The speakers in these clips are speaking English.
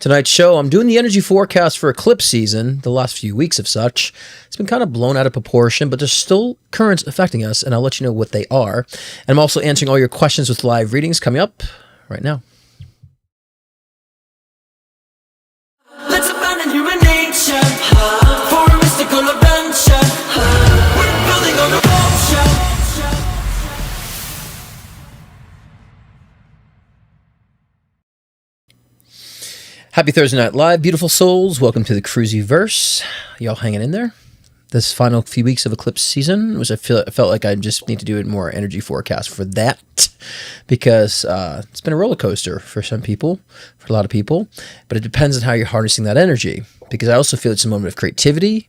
Tonight's show, I'm doing the energy forecast for Eclipse season, the last few weeks of such. It's been kind of blown out of proportion, but there's still currents affecting us, and I'll let you know what they are. And I'm also answering all your questions with live readings coming up right now. Let's abandon human nature for a mystical adventure. We're building on a vulture. Happy Thursday Night Live, beautiful souls. Welcome to the Cruisy Verse. Y'all hanging in there? This final few weeks of Eclipse season, which I felt like I just need to do a more energy forecast for that, because it's been a roller coaster for some people, for a lot of people, but it depends on how you're harnessing that energy, because I also feel it's a moment of creativity,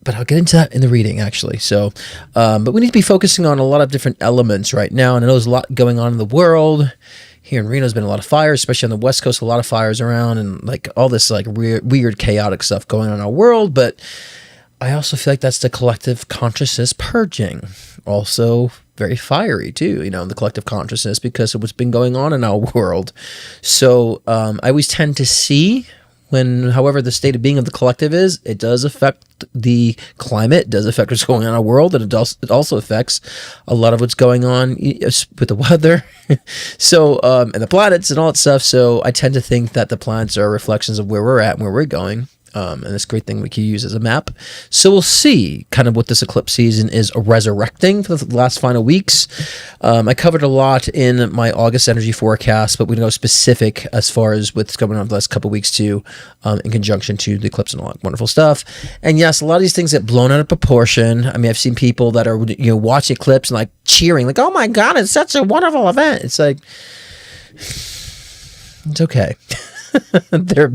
but I'll get into that in the reading, actually. So, but we need to be focusing on a lot of different elements right now, and I know there's a lot going on in the world. Here in Reno, there's been a lot of fires, especially on the West Coast, a lot of fires around, and like all this like weird chaotic stuff going on in our world. But I also feel like that's the collective consciousness purging. Also very fiery too, you know, the collective consciousness, because of what's been going on in our world. So I always tend to see when, however the state of being of the collective is, it does affect the climate, it does affect what's going on in our world, and it also affects a lot of what's going on with the weather, so and the planets and all that stuff. So I tend to think that the planets are reflections of where we're at and where we're going. And this great thing we can use as a map. So we'll see kind of what this eclipse season is resurrecting for the last final weeks. I covered a lot in my August energy forecast, but we don't go specific as far as what's going on the last couple of weeks too, in conjunction to the eclipse and all that wonderful stuff. And yes, a lot of these things get blown out of proportion. I mean, I've seen people that are, you know, watching eclipse and like cheering, like, "Oh my God, it's such a wonderful event." It's like, it's okay. There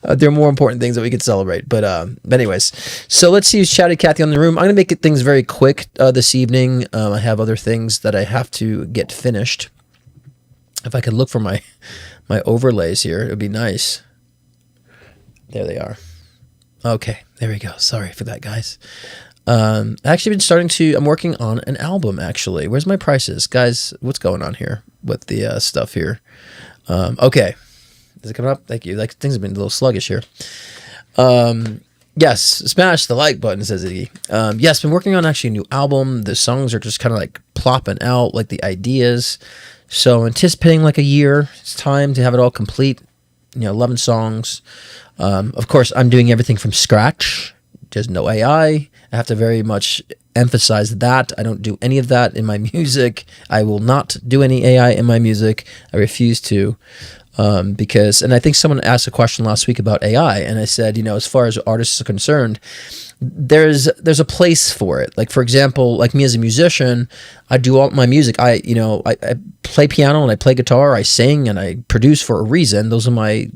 are more important things that we could celebrate. But anyways, so let's see who's chatted Kathy on the room. I'm going to make things very quick this evening. I have other things that I have to get finished. If I could look for my overlays here, it would be nice. There they are. Okay, there we go. Sorry for that, guys. Actually I'm working on an album, actually. Where's my prices? Guys, what's going on here with the stuff here? Okay. Is it coming up? Thank you. Like, things have been a little sluggish here. Yes, smash the like button, says Iggy. Yes, been working on actually a new album. The songs are just kind of like plopping out, like the ideas. So anticipating like a year. It's time to have it all complete. You know, 11 songs. Of course, I'm doing everything from scratch. There's no AI. I have to very much emphasize that. I don't do any of that in my music. I will not do any AI in my music. I refuse to. Because, and I think someone asked a question last week about AI, and I said, you know, as far as artists are concerned, there's a place for it. Like, for example, like me as a musician, I do all my music. I play piano and I play guitar, I sing and I produce for a reason. Those are my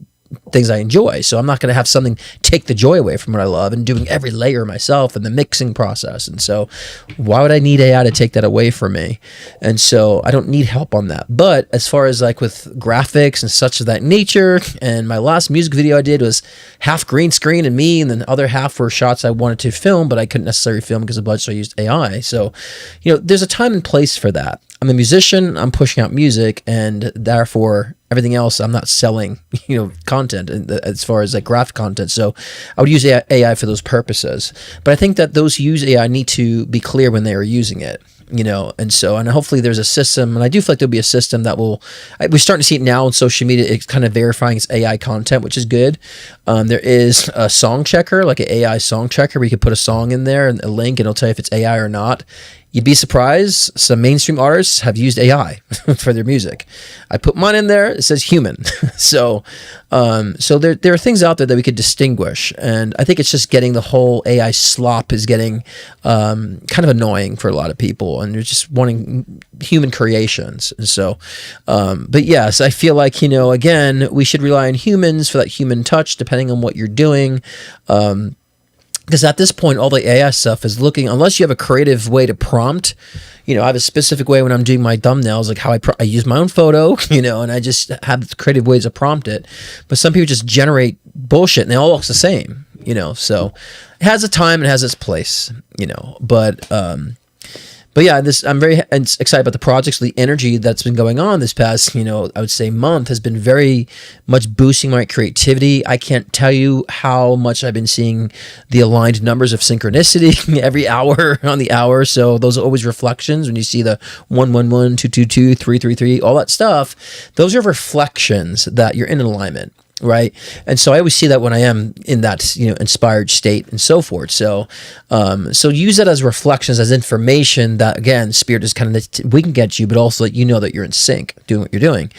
things I enjoy. So I'm not going to have something take the joy away from what I love, and doing every layer myself and the mixing process. And so why would I need AI to take that away from me? And so I don't need help on that. But as far as like with graphics and such of that nature, and my last music video I did was half green screen and me, and then the other half were shots I wanted to film, but I couldn't necessarily film because of budget, so I used AI. So, you know, there's a time and place for that. I'm a musician, I'm pushing out music, and therefore everything else I'm not selling, you know, content as far as like graphic content. So I would use AI for those purposes. But I think that those who use AI need to be clear when they are using it, you know, and hopefully there's a system, and I do feel like there'll be a system that we're starting to see it now on social media. It's kind of verifying it's AI content, which is good. There is a song checker, like an AI song checker, where you can put a song in there and a link, and it'll tell you if it's AI or not. You'd be surprised, some mainstream artists have used AI for their music. I put mine in there, it says human. So there are things out there that we could distinguish, and I think it's just getting the whole AI slop is getting kind of annoying for a lot of people, and they're just wanting human creations. And so, but yes, I feel like, you know, again, we should rely on humans for that human touch, depending on what you're doing. Because at this point, all the AI stuff is looking, unless you have a creative way to prompt, you know, I have a specific way when I'm doing my thumbnails, like how I use my own photo, you know, and I just have creative ways to prompt it. But some people just generate bullshit and they all look the same, you know, so it has a time, it has its place, you know, but But yeah, I'm very excited about the projects. The energy that's been going on this past, I would say month has been very much boosting my creativity. I can't tell you how much I've been seeing the aligned numbers of synchronicity every hour on the hour. So those are always reflections. When you see the 111, 222, 333, all that stuff, those are reflections that you're in alignment. Right. And so I always see that when I am in that, inspired state and so forth. So, so use that as reflections, as information that, again, spirit is kind of, we can get you, but also that that you're in sync doing what you're doing.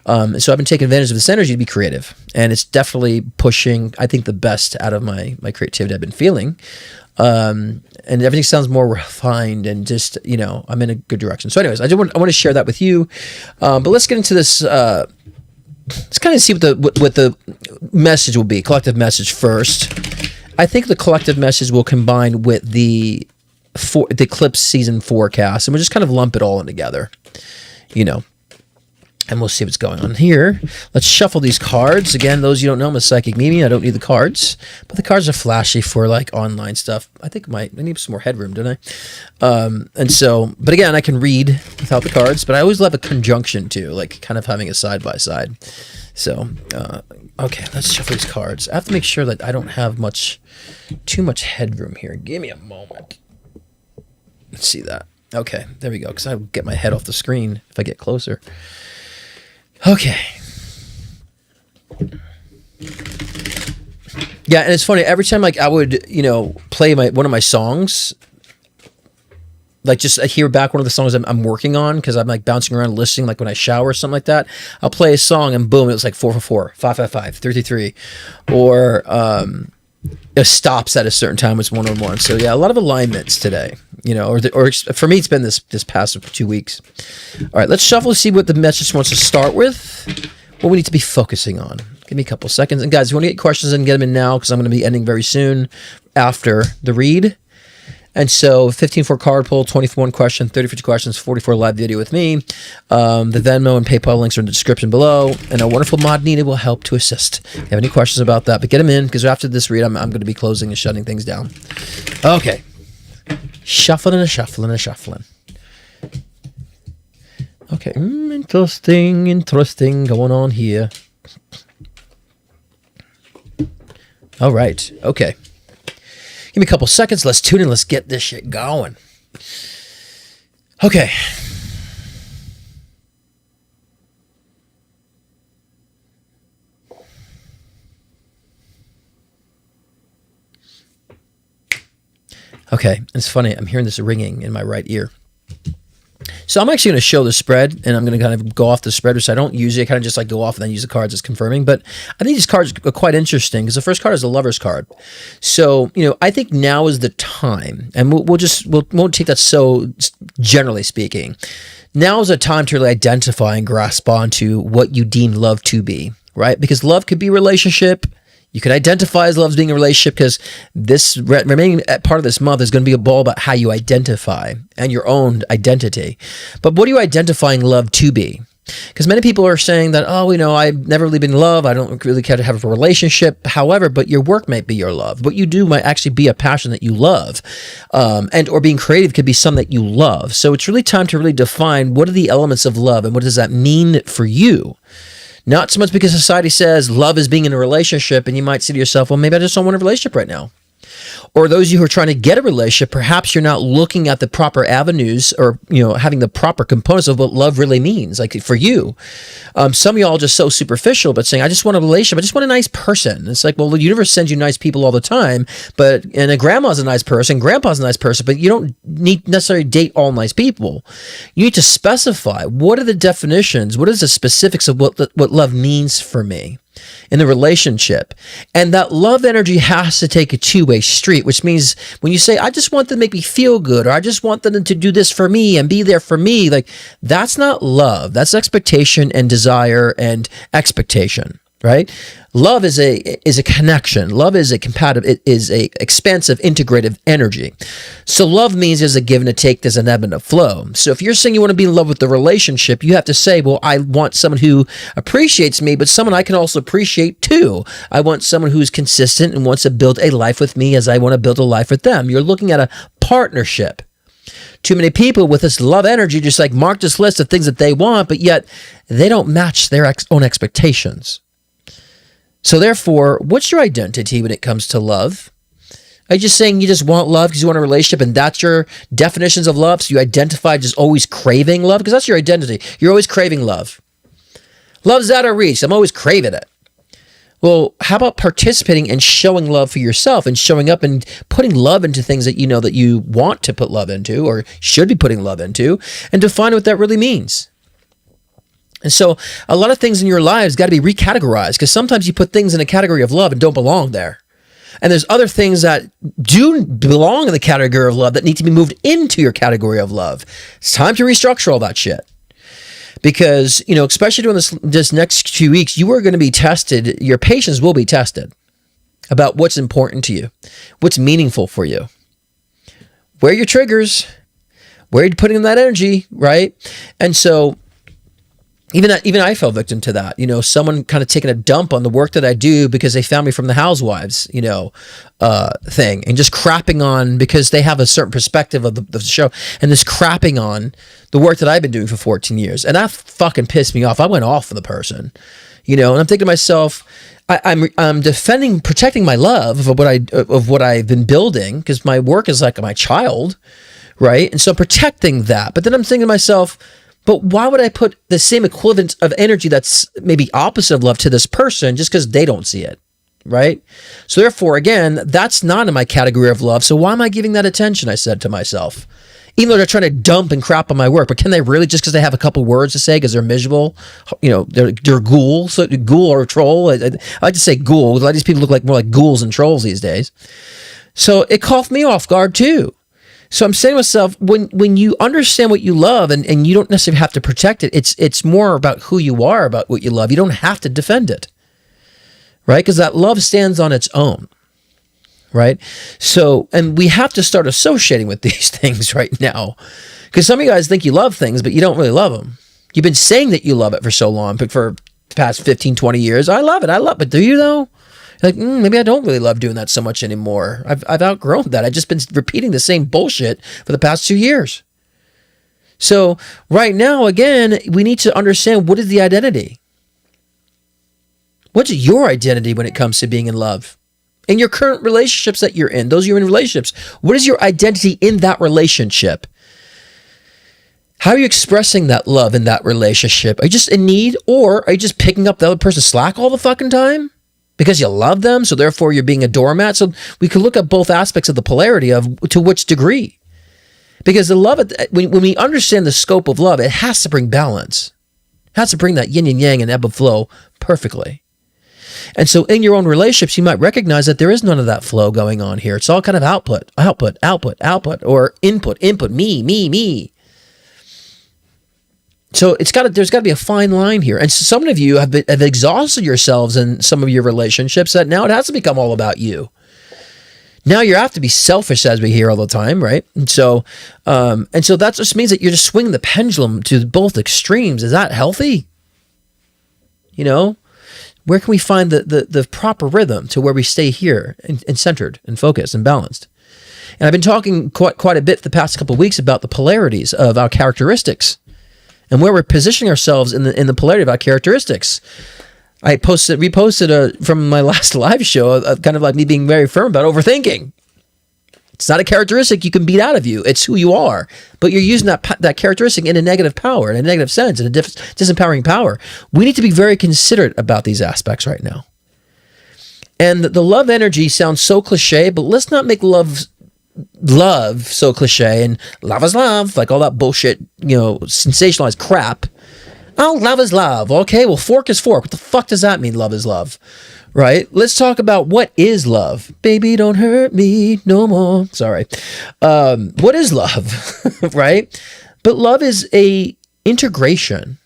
So I've been taking advantage of this energy to be creative, and it's definitely pushing, I think, the best out of my creativity I've been feeling. And everything sounds more refined and just, I'm in a good direction. So anyways, I want to share that with you. But let's get into this, let's kind of see what the message will be, collective message first. I think the collective message will combine with the Eclipse season forecast, and we'll just kind of lump it all in together, and we'll see what's going on here. Let's shuffle these cards. Again, those you don't know, I'm a psychic medium. I don't need the cards, but the cards are flashy for like online stuff. I think I need some more headroom, don't I? And so, but again, I can read without the cards, but I always love a conjunction too, like kind of having a side by side. So, okay, let's shuffle these cards. I have to make sure that I don't have too much headroom here. Give me a moment. Let's see that. Okay, there we go, because I get my head off the screen if I get closer. Okay. Yeah, and it's funny, every time like I would, play one of my songs, like just I hear back one of the songs I'm working on, because I'm like bouncing around listening, like when I shower or something like that, I'll play a song and boom, it was like 444, 555, 333, or it stops at a certain time, it's 111. So yeah, a lot of alignments today, or for me, it's been this past 2 weeks. All right, let's shuffle to see what the message wants to start with, what we need to be focusing on. Give me a couple seconds. And guys, if you want to get questions in, get them in now, because I'm going to be ending very soon after the read. And so 15 for card pull, 20 for one question, 30 for two questions, 40 for a live video with me. The Venmo and PayPal links are in the description below. And a wonderful mod needed will help to assist. If you have any questions about that, but get them in, because after this read, I'm going to be closing and shutting things down. Okay. Shuffling and shuffling and shuffling. Okay. Interesting going on here. All right. Okay. Give me a couple seconds. Let's tune in. Let's get this shit going. Okay. Okay. It's funny. I'm hearing this ringing in my right ear. So I'm actually going to show the spread, and I'm going to kind of go off the spread, which I don't usually. I kind of just like go off and then use the cards as confirming. But I think these cards are quite interesting, because the first card is the Lover's card. So, I think now is the time, and we won't take that so generally speaking. Now is a time to really identify and grasp onto what you deem love to be, right? Because love could be relationship. You could identify as love as being a relationship, because this remaining part of this month is going to be a ball about how you identify and your own identity. But what are you identifying love to be? Because many people are saying that, I've never really been in love. I don't really care to have a relationship. However, but your work might be your love. What you do might actually be a passion that you love. Or being creative could be something that you love. So it's really time to really define what are the elements of love and what does that mean for you? Not so much because society says love is being in a relationship, and you might say to yourself, well, maybe I just don't want a relationship right now. Or those of you who are trying to get a relationship, perhaps you're not looking at the proper avenues or, having the proper components of what love really means, like for you. Some of y'all are just so superficial, but saying, I just want a relationship. I just want a nice person. It's like, well, the universe sends you nice people all the time, and a grandma's a nice person, grandpa's a nice person, but you don't need necessarily date all nice people. You need to specify, what are the definitions? What is the specifics of what love means for me in the relationship? And that love energy has to take a two-way street, which means when you say, I just want them to make me feel good, or I just want them to do this for me and be there for me, like that's not love. That's expectation and desire and expectation, right? Love is a connection. Love is a compatible. It is a expansive, integrative energy. So love means there's a give and a take. There's an ebb and a flow. So if you're saying you want to be in love with the relationship, you have to say, well, I want someone who appreciates me, but someone I can also appreciate too. I want someone who's consistent and wants to build a life with me as I want to build a life with them. You're looking at a partnership. Too many people with this love energy just like mark this list of things that they want, but yet they don't match their own expectations. So therefore, what's your identity when it comes to love? Are you just saying you just want love because you want a relationship and that's your definitions of love? So you identify just always craving love? Because that's your identity. You're always craving love. Love's out of reach. I'm always craving it. Well, how about participating and showing love for yourself and showing up and putting love into things that you know that you want to put love into or should be putting love into, and define what that really means? And so a lot of things in your lives got to be recategorized, because sometimes you put things in a category of love and don't belong there. And there's other things that do belong in the category of love that need to be moved into your category of love. It's time to restructure all that shit. Because, you know, especially during this next 2 weeks, you are going to be tested. Your patience will be tested about what's important to you, what's meaningful for you. Where are your triggers? Where are you putting in that energy, right? And so even I fell victim to that. You know, someone kind of taking a dump on the work that I do because they found me from the Housewives, you know, thing, and just crapping on because they have a certain perspective of the show, and just crapping on the work that I've been doing for 14 years. And that fucking pissed me off. I went off for the person, you know, and I'm thinking to myself, I'm protecting my love of what I've been building, because my work is like my child, right? And so I'm protecting that. But then I'm thinking to myself, but why would I put the same equivalent of energy that's maybe opposite of love to this person just because they don't see it, right? So therefore, again, that's not in my category of love. So why am I giving that attention, I said to myself. Even though they're trying to dump and crap on my work, but can they really, just because they have a couple words to say because they're miserable, you know, they're ghouls, so ghoul or troll. I like to say ghoul. A lot of these people look more like ghouls and trolls these days. So it caught me off guard too. So I'm saying to myself, when you understand what you love, and you don't necessarily have to protect it, it's more about who you are, about what you love. You don't have to defend it, right? Because that love stands on its own, right? So, and we have to start associating with these things right now, because some of you guys think you love things, but you don't really love them. You've been saying that you love it for so long, but for the past 15, 20 years, I love it, but do you though? Like, maybe I don't really love doing that so much anymore. I've outgrown that. I've just been repeating the same bullshit for the past 2 years. So right now, again, we need to understand, what is the identity? What's your identity when it comes to being in love? In your current relationships that you're in, those you're in relationships, what is your identity in that relationship? How are you expressing that love in that relationship? Are you just in need, or are you just picking up the other person's slack all the fucking time? Because you love them, so therefore you're being a doormat. So we could look at both aspects of the polarity of to which degree. Because the love, when we understand the scope of love, it has to bring balance. It has to bring that yin and yang and ebb and flow perfectly. And so in your own relationships, you might recognize that there is none of that flow going on here. It's all kind of output, or input, me. So there's got to be a fine line here. And some of you have exhausted yourselves in some of your relationships, that now it has to become all about you. Now you have to be selfish, as we hear all the time, right? And so that just means that you're just swinging the pendulum to both extremes. Is that healthy? You know, where can we find the proper rhythm to where we stay here and centered and focused and balanced? And I've been talking quite a bit the past couple of weeks about the polarities of our characteristics, and where we're positioning ourselves in the polarity of our characteristics. I reposted from my last live show, kind of like me being very firm about overthinking. It's not a characteristic you can beat out of you. It's who you are. But you're using that characteristic in a negative power, in a negative sense, in a disempowering power. We need to be very considerate about these aspects right now. And the love energy sounds so cliche, but let's not make love so cliche, and love is love, like all that bullshit, you know, sensationalized crap. Oh, love is love. Okay, well, fork is fork. What the fuck does that mean, love is love? Right? Let's talk about what is love. Baby, don't hurt me no more. Sorry. What is love? Right? But love is a integration.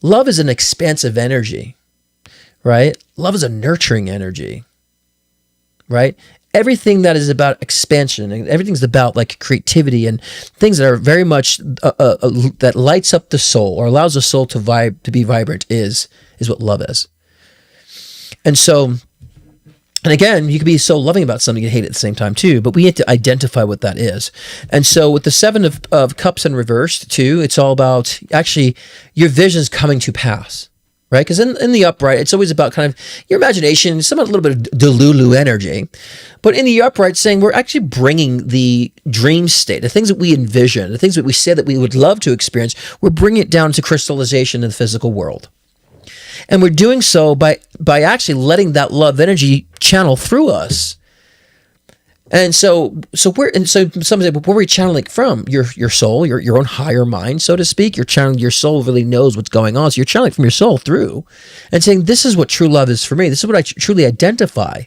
Love is an expansive energy. Right? Love is a nurturing energy. Right? Everything that is about expansion, and everything's about like creativity and things that are very much that lights up the soul or allows the soul to be vibrant is what love is. And so And again, you can be so loving about something and hate it at the same time too, but we have to identify what that is. And so with the Seven of Cups in reversed too, it's all about actually your vision's coming to pass, right? Because in the upright, it's always about kind of your imagination, some a little bit of Delulu energy. But in the upright, saying we're actually bringing the dream state, the things that we envision, the things that we say that we would love to experience, we're bringing it down to crystallization in the physical world. And we're doing so by actually letting that love energy channel through us. And so some say, well, where are we channeling from? Your soul, your own higher mind, so to speak. You're channeling, your soul really knows what's going on. So you're channeling from your soul through and saying, this is what true love is for me. This is what I truly identify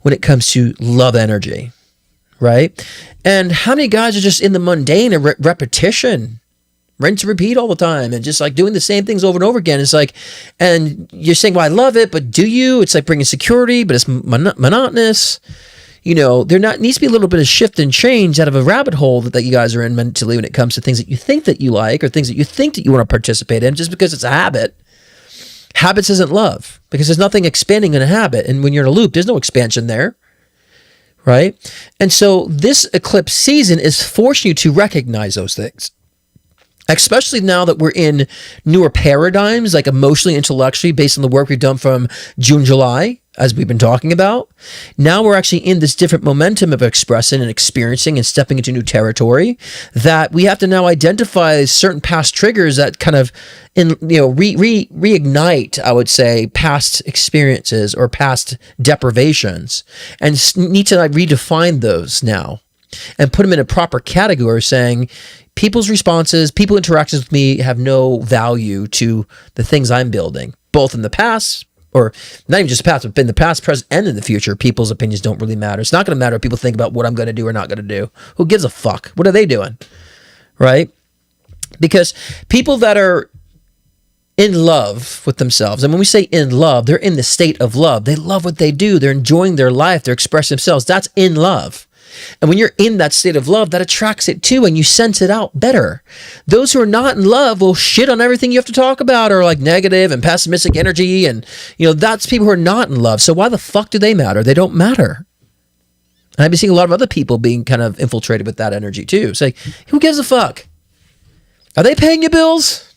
when it comes to love energy, right? And how many guys are just in the mundane and repetition? Rinse and repeat all the time and just like doing the same things over and over again. It's like, and you're saying, well, I love it, but do you? It's like bringing security, but it's monotonous. You know, there needs to be a little bit of shift and change out of a rabbit hole that you guys are in mentally when it comes to things that you think that you like or things that you think that you want to participate in just because it's a habit. Habits isn't love because there's nothing expanding in a habit. And when you're in a loop, there's no expansion there. Right? And so this eclipse season is forcing you to recognize those things. Especially now that we're in newer paradigms, like emotionally, intellectually, based on the work we've done from June, July, as we've been talking about. Now we're actually in this different momentum of expressing and experiencing and stepping into new territory that we have to now identify certain past triggers that kind of reignite, I would say, past experiences or past deprivations and need to redefine those now and put them in a proper category saying, people's responses, people interactions with me have no value to the things I'm building, both in the past, or not even just the past, but in the past, present, and in the future. People's opinions don't really matter. It's not going to matter what people think about what I'm going to do or not going to do. Who gives a fuck? What are they doing? Right? Because people that are in love with themselves, and when we say in love, they're in the state of love. They love what they do. They're enjoying their life. They're expressing themselves. That's in love. And when you're in that state of love, that attracts it too, and you sense it out better. Those who are not in love will shit on everything you have to talk about, or like negative and pessimistic energy, and that's people who are not in love. So why the fuck do they matter? They don't matter. And I've been seeing a lot of other people being kind of infiltrated with that energy too. It's like, who gives a fuck? Are they paying your bills?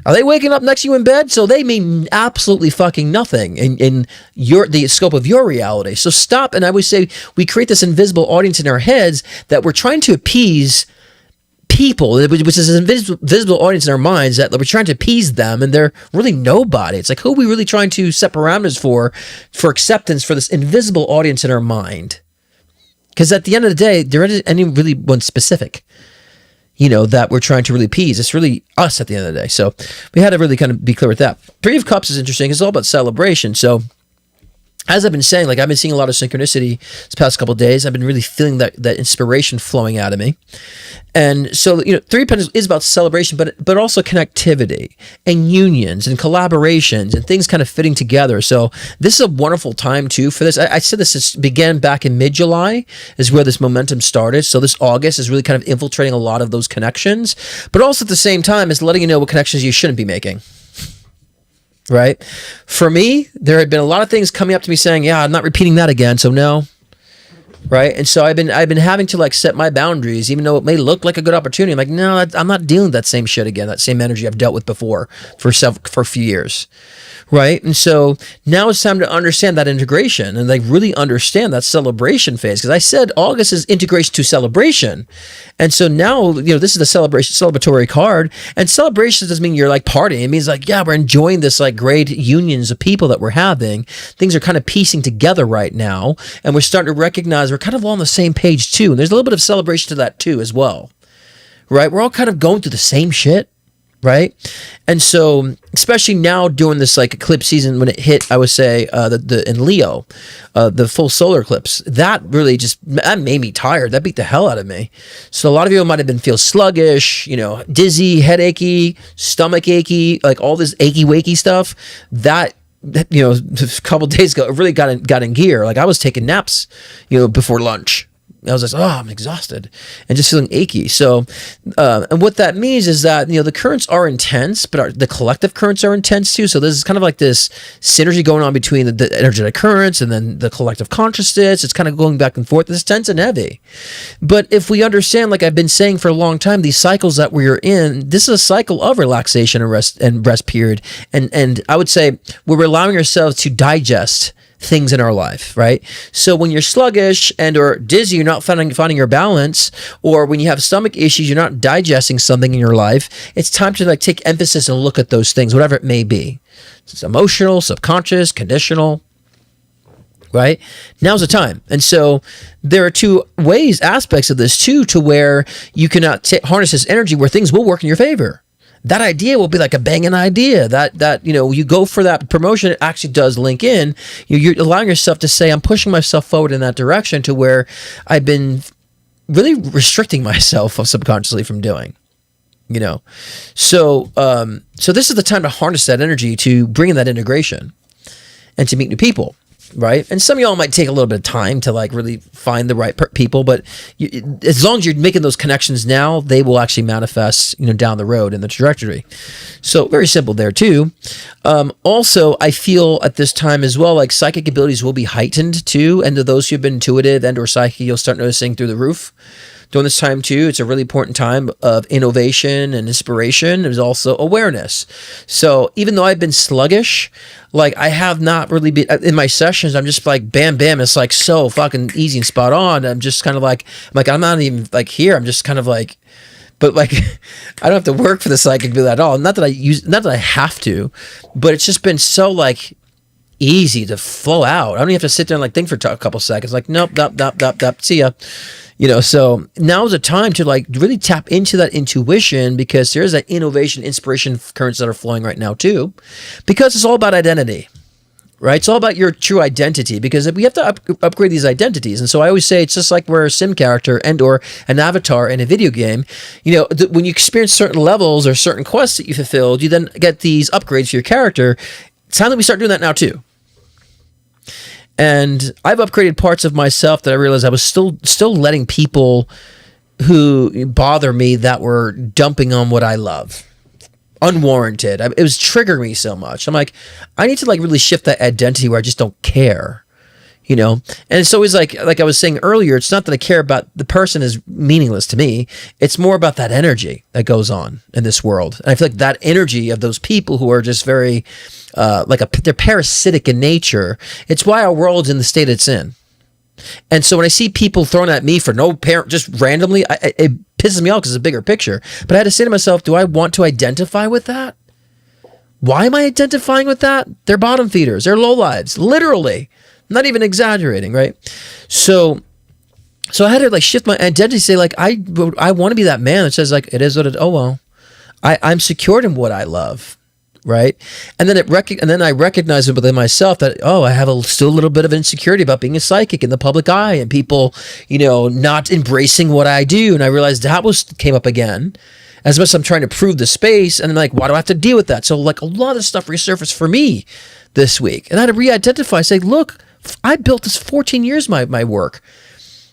Are they waking up next to you in bed? So they mean absolutely fucking nothing in the scope of your reality. So stop. And I would say we create this invisible audience in our heads that we're trying to appease people, which is an invisible audience in our minds that we're trying to appease them, and they're really nobody. It's like, who are we really trying to set parameters for acceptance for this invisible audience in our mind? Because at the end of the day, there isn't any really one specific that we're trying to really appease. It's really us at the end of the day. So we had to really kind of be clear with that. Three of Cups is interesting. It's all about celebration. So as I've been saying, like I've been seeing a lot of synchronicity this past couple of days. I've been really feeling that inspiration flowing out of me. And so, Three of Pentacles is about celebration, but also connectivity and unions and collaborations and things kind of fitting together. So this is a wonderful time too for this. I said this began back in mid-July is where this momentum started. So this August is really kind of infiltrating a lot of those connections, but also at the same time is letting you know what connections you shouldn't be making. Right? For me, there had been a lot of things coming up to me saying, yeah, I'm not repeating that again. So no. Right? And so I've been having to like set my boundaries, even though it may look like a good opportunity. I'm like, no, I'm not dealing with that same shit again, that same energy I've dealt with before for a few years. Right? And so now it's time to understand that integration and like really understand that celebration phase. Because I said August is integration to celebration. And so now, this is the celebratory card. And celebration doesn't mean you're like partying. It means like, yeah, we're enjoying this like great unions of people that we're having. Things are kind of piecing together right now. And we're starting to recognize we're kind of all on the same page too. And there's a little bit of celebration to that too as well. Right? We're all kind of going through the same shit. Right? And so, especially now during this like eclipse season when it hit, I would say in Leo, the full solar eclipse, that really that made me tired. That beat the hell out of me. So a lot of you might have feel sluggish, dizzy, headachy, stomach achy, like all this achy wakey stuff. That a couple of days ago, it really got in gear. Like I was taking naps, before lunch. I was like, oh, I'm exhausted and just feeling achy. So, and what that means is that, the currents are intense, but the collective currents are intense too. So this is kind of like this synergy going on between the energetic currents and then the collective consciousness. It's kind of going back and forth. It's tense and heavy. But if we understand, like I've been saying for a long time, these cycles that we're in, this is a cycle of relaxation and rest period. And I would say we're allowing ourselves to digest things in our life, right? So when you're sluggish and or dizzy, you're not finding your balance, or when you have stomach issues, you're not digesting something in your life, it's time to like take emphasis and look at those things, whatever it may be. It's emotional, subconscious, conditional, right? Now's the time. And so there are two aspects of this too, to where you cannot harness this energy where things will work in your favor. That idea will be like a banging idea that you go for that promotion. It actually does link in. You're allowing yourself to say, I'm pushing myself forward in that direction, to where I've been really restricting myself subconsciously from doing, So this is the time to harness that energy, to bring in that integration and to meet new people. Right. And some of y'all might take a little bit of time to like really find the right people. But as long as you're making those connections now, they will actually manifest, down the road in the trajectory. So very simple there too. Also, I feel at this time as well, like psychic abilities will be heightened too. And to those who've been intuitive and or psychic, you'll start noticing through the roof. During this time too, it's a really important time of innovation and inspiration. There's also awareness. So even though I've been sluggish, like I have not really been in my sessions, I'm just like bam, bam. It's like so fucking easy and spot on. I'm just kind of like I'm not even like here. I'm just kind of like, but like I don't have to work for the psychic ability at all. Not that I have to, but it's just been so like easy to flow out. I don't even have to sit there and like think for a couple seconds. Like nope, see ya. So now is a time to like really tap into that intuition, because there's that innovation, inspiration currents that are flowing right now too, because it's all about identity, right? It's all about your true identity, because we have to upgrade these identities. And so I always say it's just like we're a sim character and or an avatar in a video game. When you experience certain levels or certain quests that you fulfilled, you then get these upgrades for your character. It's time that we start doing that now too. And I've upgraded parts of myself that I realized I was still letting people who bother me that were dumping on what I love. Unwarranted. It was triggering me so much. I'm like, I need to like really shift that identity where I just don't care. And it's always like I was saying earlier, it's not that I care about the person is meaningless to me. It's more about that energy that goes on in this world. And I feel like that energy of those people who are just very, they're parasitic in nature. It's why our world's in the state it's in. And so when I see people thrown at me for no parent, just randomly, it pisses me off because it's a bigger picture. But I had to say to myself, do I want to identify with that? Why am I identifying with that? They're bottom feeders. They're lowlives. Literally. Not even exaggerating, right? So I had to like shift my identity, say like I want to be that man that says like it is what it. Oh well, I'm secured in what I love, right? And then I recognize it within myself that I have still a little bit of insecurity about being a psychic in the public eye and people, not embracing what I do. And I realized that came up again. As much as I'm trying to prove the space, and I'm like, why do I have to deal with that? So like a lot of stuff resurfaced for me this week, and I had to re-identify. Say, look. I built this 14 years, my work,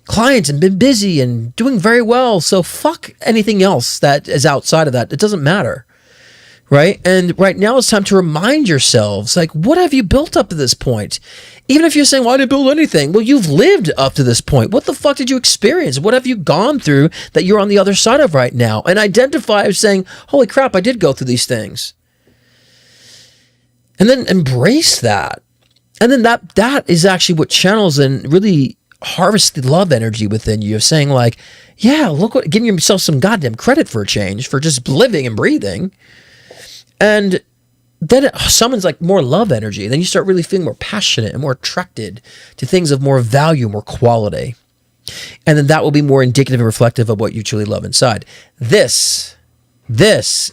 clients, and been busy and doing very well. So fuck anything else that is outside of that. It doesn't matter. Right. And right now it's time to remind yourselves, like, what have you built up to this point? Even if you're saying, well, I didn't build anything. Well, you've lived up to this point. What the fuck did you experience? What have you gone through that you're on the other side of right now? And identify as saying, holy crap, I did go through these things. And then embrace that. And then that is actually what channels and really harvests the love energy within you of saying like, yeah, look what, giving yourself some goddamn credit for a change, for just living and breathing. And then it summons like more love energy. Then you start really feeling more passionate and more attracted to things of more value, more quality. And then that will be more indicative and reflective of what you truly love inside. This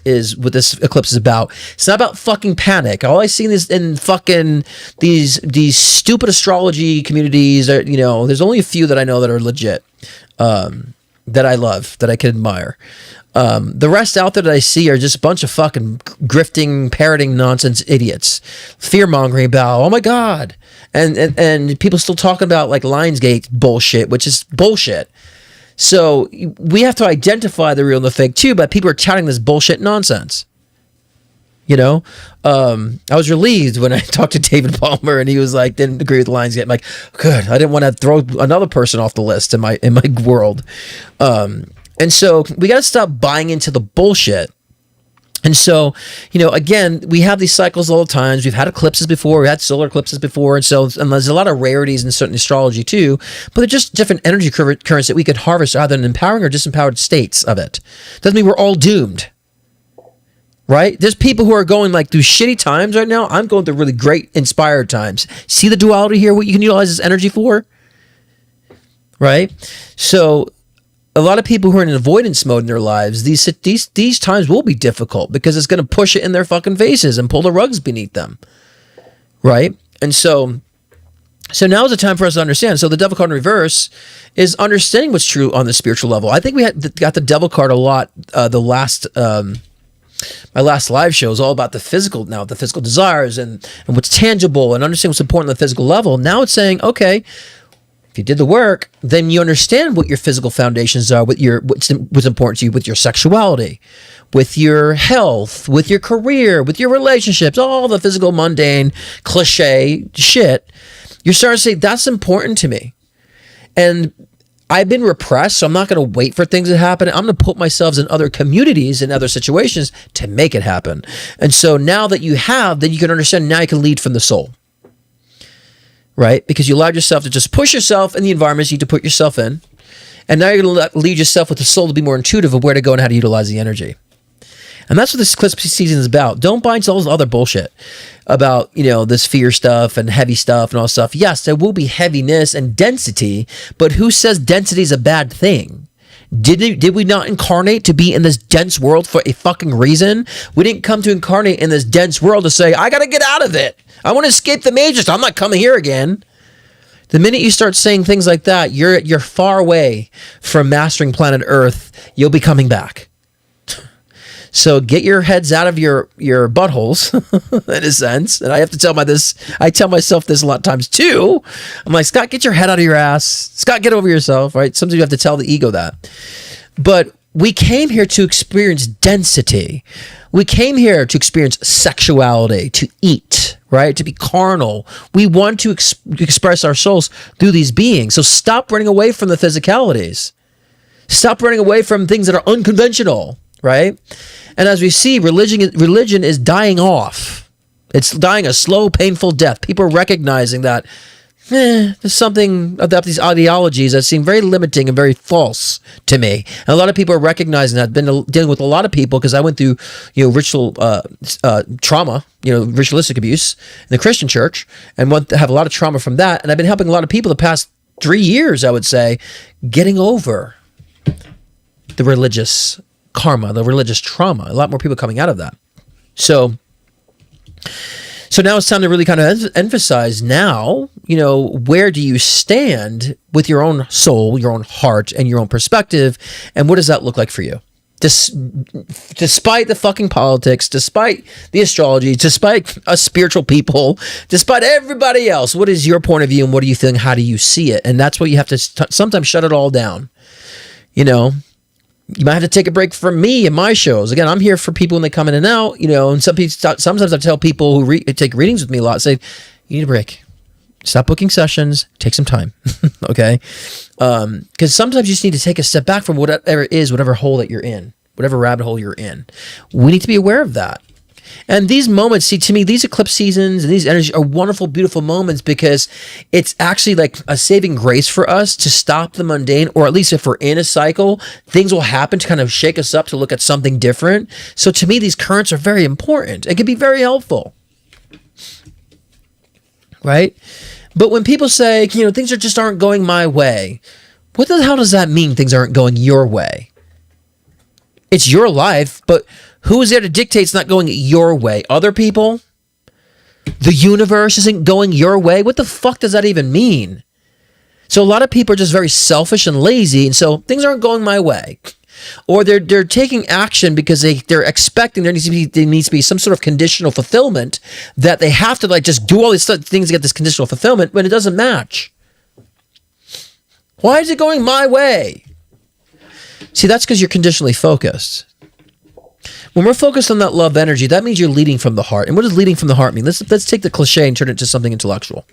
is what this eclipse is about. It's not about fucking panic. All I see in fucking these stupid astrology communities are, there's only a few that I know that are legit, that I love, that I can admire. The rest out there that I see are just a bunch of fucking grifting, parroting nonsense idiots, fear mongering about, oh my God. and people still talking about like Lionsgate bullshit, which is bullshit. So we have to identify the real and the fake too, but people are touting this bullshit nonsense. You know, I was relieved when I talked to David Palmer and he was like, didn't agree with Lionsgate. I'm like, good. I didn't want to throw another person off the list in my world. And so we got to stop buying into the bullshit. And so, you know, again, we have these cycles all the time. We've had eclipses before. We had solar eclipses before. And there's a lot of rarities in certain astrology too, but they're just different energy currents that we could harvest either in empowering or disempowered states of it. Doesn't mean we're all doomed, right? There's people who are going like through shitty times right now. I'm going through really great inspired times. See the duality here, what you can utilize this energy for, right? So a lot of people who are in avoidance mode in their lives, these times will be difficult because it's going to push it in their fucking faces and pull the rugs beneath them, right? And so now is the time for us to understand. So the devil card in reverse is understanding what's true on the spiritual level. I think we got the devil card a lot. My last live show is all about the physical now, the physical desires and what's tangible and understand what's important on the physical level. Now it's saying, okay, if you did the work, then you understand what your physical foundations are, what's important to you with your sexuality, with your health, with your career, with your relationships, all the physical, mundane, cliche shit. You're starting to say, that's important to me. And I've been repressed, so I'm not going to wait for things to happen. I'm going to put myself in other communities and other situations to make it happen. And so now that you have, then you can understand, now you can lead from the soul. Right? Because you allowed yourself to just push yourself in the environments you need to put yourself in. And now you're going to lead yourself with the soul to be more intuitive of where to go and how to utilize the energy. And that's what this eclipse season is about. Don't buy into all this other bullshit about, you know, this fear stuff and heavy stuff and all stuff. Yes, there will be heaviness and density, but who says density is a bad thing? Did we not incarnate to be in this dense world for a fucking reason? We didn't come to incarnate in this dense world to say, I got to get out of it. I want to escape the major stuff. I'm not coming here again. The minute you start saying things like that, you're far away from mastering planet Earth. You'll be coming back. So get your heads out of your buttholes, in a sense. And I have to tell I tell myself this a lot of times too. I'm like, Scott, get your head out of your ass. Scott, get over yourself, right? Sometimes you have to tell the ego that. But we came here to experience density. We came here to experience sexuality, to eat, right? To be carnal. We want to express our souls through these beings. So stop running away from the physicalities. Stop running away from things that are unconventional, right? And as we see, religion is dying off. It's dying a slow, painful death. People are recognizing that there's something about these ideologies that seem very limiting and very false to me. And a lot of people are recognizing that. I've been dealing with a lot of people because I went through, ritual trauma, ritualistic abuse in the Christian church, and have a lot of trauma from that. And I've been helping a lot of people the past 3 years, I would say, getting over the religious karma, the religious trauma. A lot more people coming out of that. So now it's time to really kind of emphasize now, where do you stand with your own soul, your own heart, and your own perspective, and what does that look like for you? Despite the fucking politics, despite the astrology, despite us spiritual people, despite everybody else, what is your point of view and what are you feeling? How do you see it? And that's what you have to sometimes shut it all down. You might have to take a break from me and my shows. Again, I'm here for people when they come in and out, and sometimes I tell people who take readings with me a lot, say, you need a break. Stop booking sessions. Take some time. Okay? Because sometimes you just need to take a step back from whatever it is, whatever hole that you're in, whatever rabbit hole you're in. We need to be aware of that. And these moments, see, to me, these eclipse seasons and these energies are wonderful, beautiful moments because it's actually like a saving grace for us to stop the mundane, or at least if we're in a cycle, things will happen to kind of shake us up to look at something different. So to me, these currents are very important. It can be very helpful. Right? But when people say, things just aren't going my way, what the hell does that mean, things aren't going your way? It's your life, but who is there to dictate it's not going your way? Other people? The universe isn't going your way? What the fuck does that even mean? So a lot of people are just very selfish and lazy, and so things aren't going my way. or they're taking action because they're expecting there needs to be some sort of conditional fulfillment, that they have to like just do all these things to get this conditional fulfillment when it doesn't match. Why is it going my way? See, that's because you're conditionally focused. When we're focused on that love energy, that means you're leading from the heart. And what does leading from the heart mean? Let's take the cliche and turn it into something intellectual.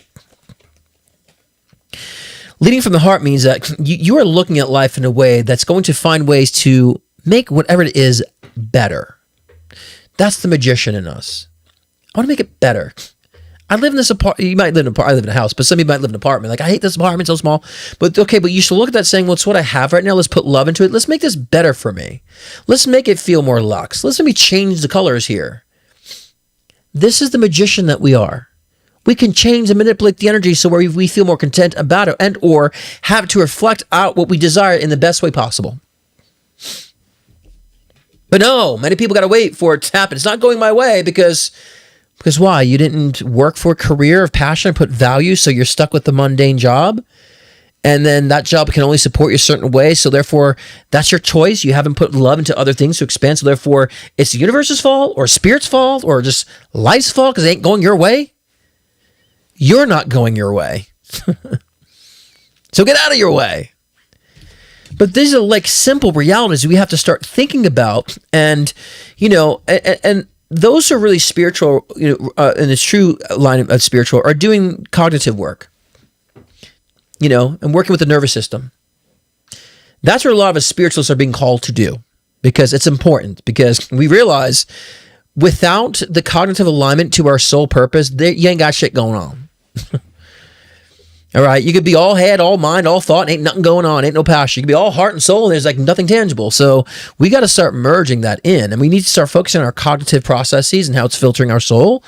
Leading from the heart means that you are looking at life in a way that's going to find ways to make whatever it is better. That's the magician in us. I want to make it better. I live in this apartment. You might live in an apartment. I live in a house, but some of you might live in an apartment. Like, I hate this apartment, so small. But okay, but you should look at that saying, well, it's what I have right now. Let's put love into it. Let's make this better for me. Let's make it feel more luxe. Let's let me change the colors here. This is the magician that we are. We can change and manipulate the energy so where we feel more content about it, and or have it to reflect out what we desire in the best way possible. But no, many people got to wait for it to happen. It's not going my way because why? You didn't work for a career of passion, put value, so you're stuck with the mundane job. And then that job can only support you a certain way, so therefore that's your choice. You haven't put love into other things to expand, so therefore it's the universe's fault or spirit's fault or just life's fault because it ain't going your way. You're not going your way. So get out of your way. But these are like simple realities we have to start thinking about. And, and those who are really spiritual, in the true line of spiritual, are doing cognitive work, and working with the nervous system. That's where a lot of us spiritualists are being called to do, because it's important, because we realize without the cognitive alignment to our soul purpose, you ain't got shit going on. All right, you could be all head, all mind, all thought, and ain't nothing going on, ain't no passion. You could be all heart and soul, and there's like nothing tangible. So we got to start merging that in, and we need to start focusing on our cognitive processes and how it's filtering our soul,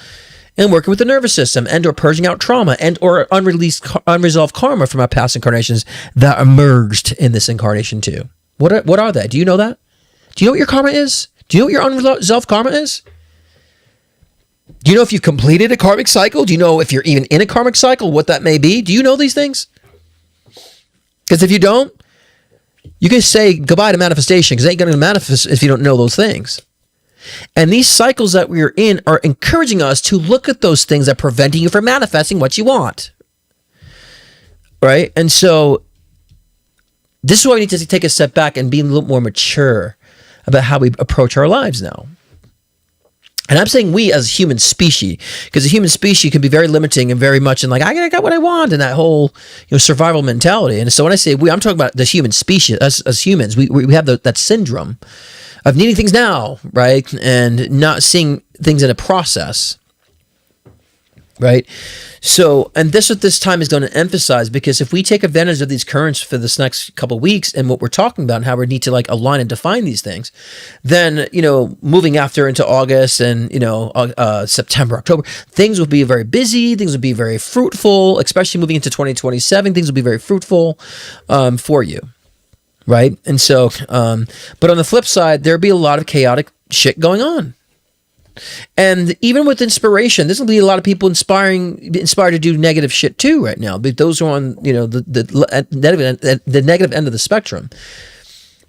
and working with the nervous system, and or purging out trauma, and or unresolved karma from our past incarnations that emerged in this incarnation too. What are they? Do you know that? Do you know what your karma is? Do you know what your unresolved karma is? Do you know if you've completed a karmic cycle? Do you know if you're even in a karmic cycle, what that may be? Do you know these things? Because if you don't, you can say goodbye to manifestation, because it ain't going to manifest if you don't know those things. And these cycles that we are in are encouraging us to look at those things that are preventing you from manifesting what you want. Right? And so this is why we need to take a step back and be a little more mature about how we approach our lives now. And I'm saying we as a human species, because the human species can be very limiting and very much in like, I got what I want, and that whole survival mentality. And so when I say we, I'm talking about the human species, as humans. We have that syndrome of needing things now, right? And not seeing things in a process, right? So, and this what this time is going to emphasize, because if we take advantage of these currents for this next couple of weeks and what we're talking about and how we need to like align and define these things, then, moving after into August and, September, October, things will be very busy. Things will be very fruitful, especially moving into 2027. Things will be very fruitful for you. Right. And so, but on the flip side, there'll be a lot of chaotic shit going on. And even with inspiration, there's going to be a lot of people inspired to do negative shit too right now. But those are on, the negative end of the spectrum.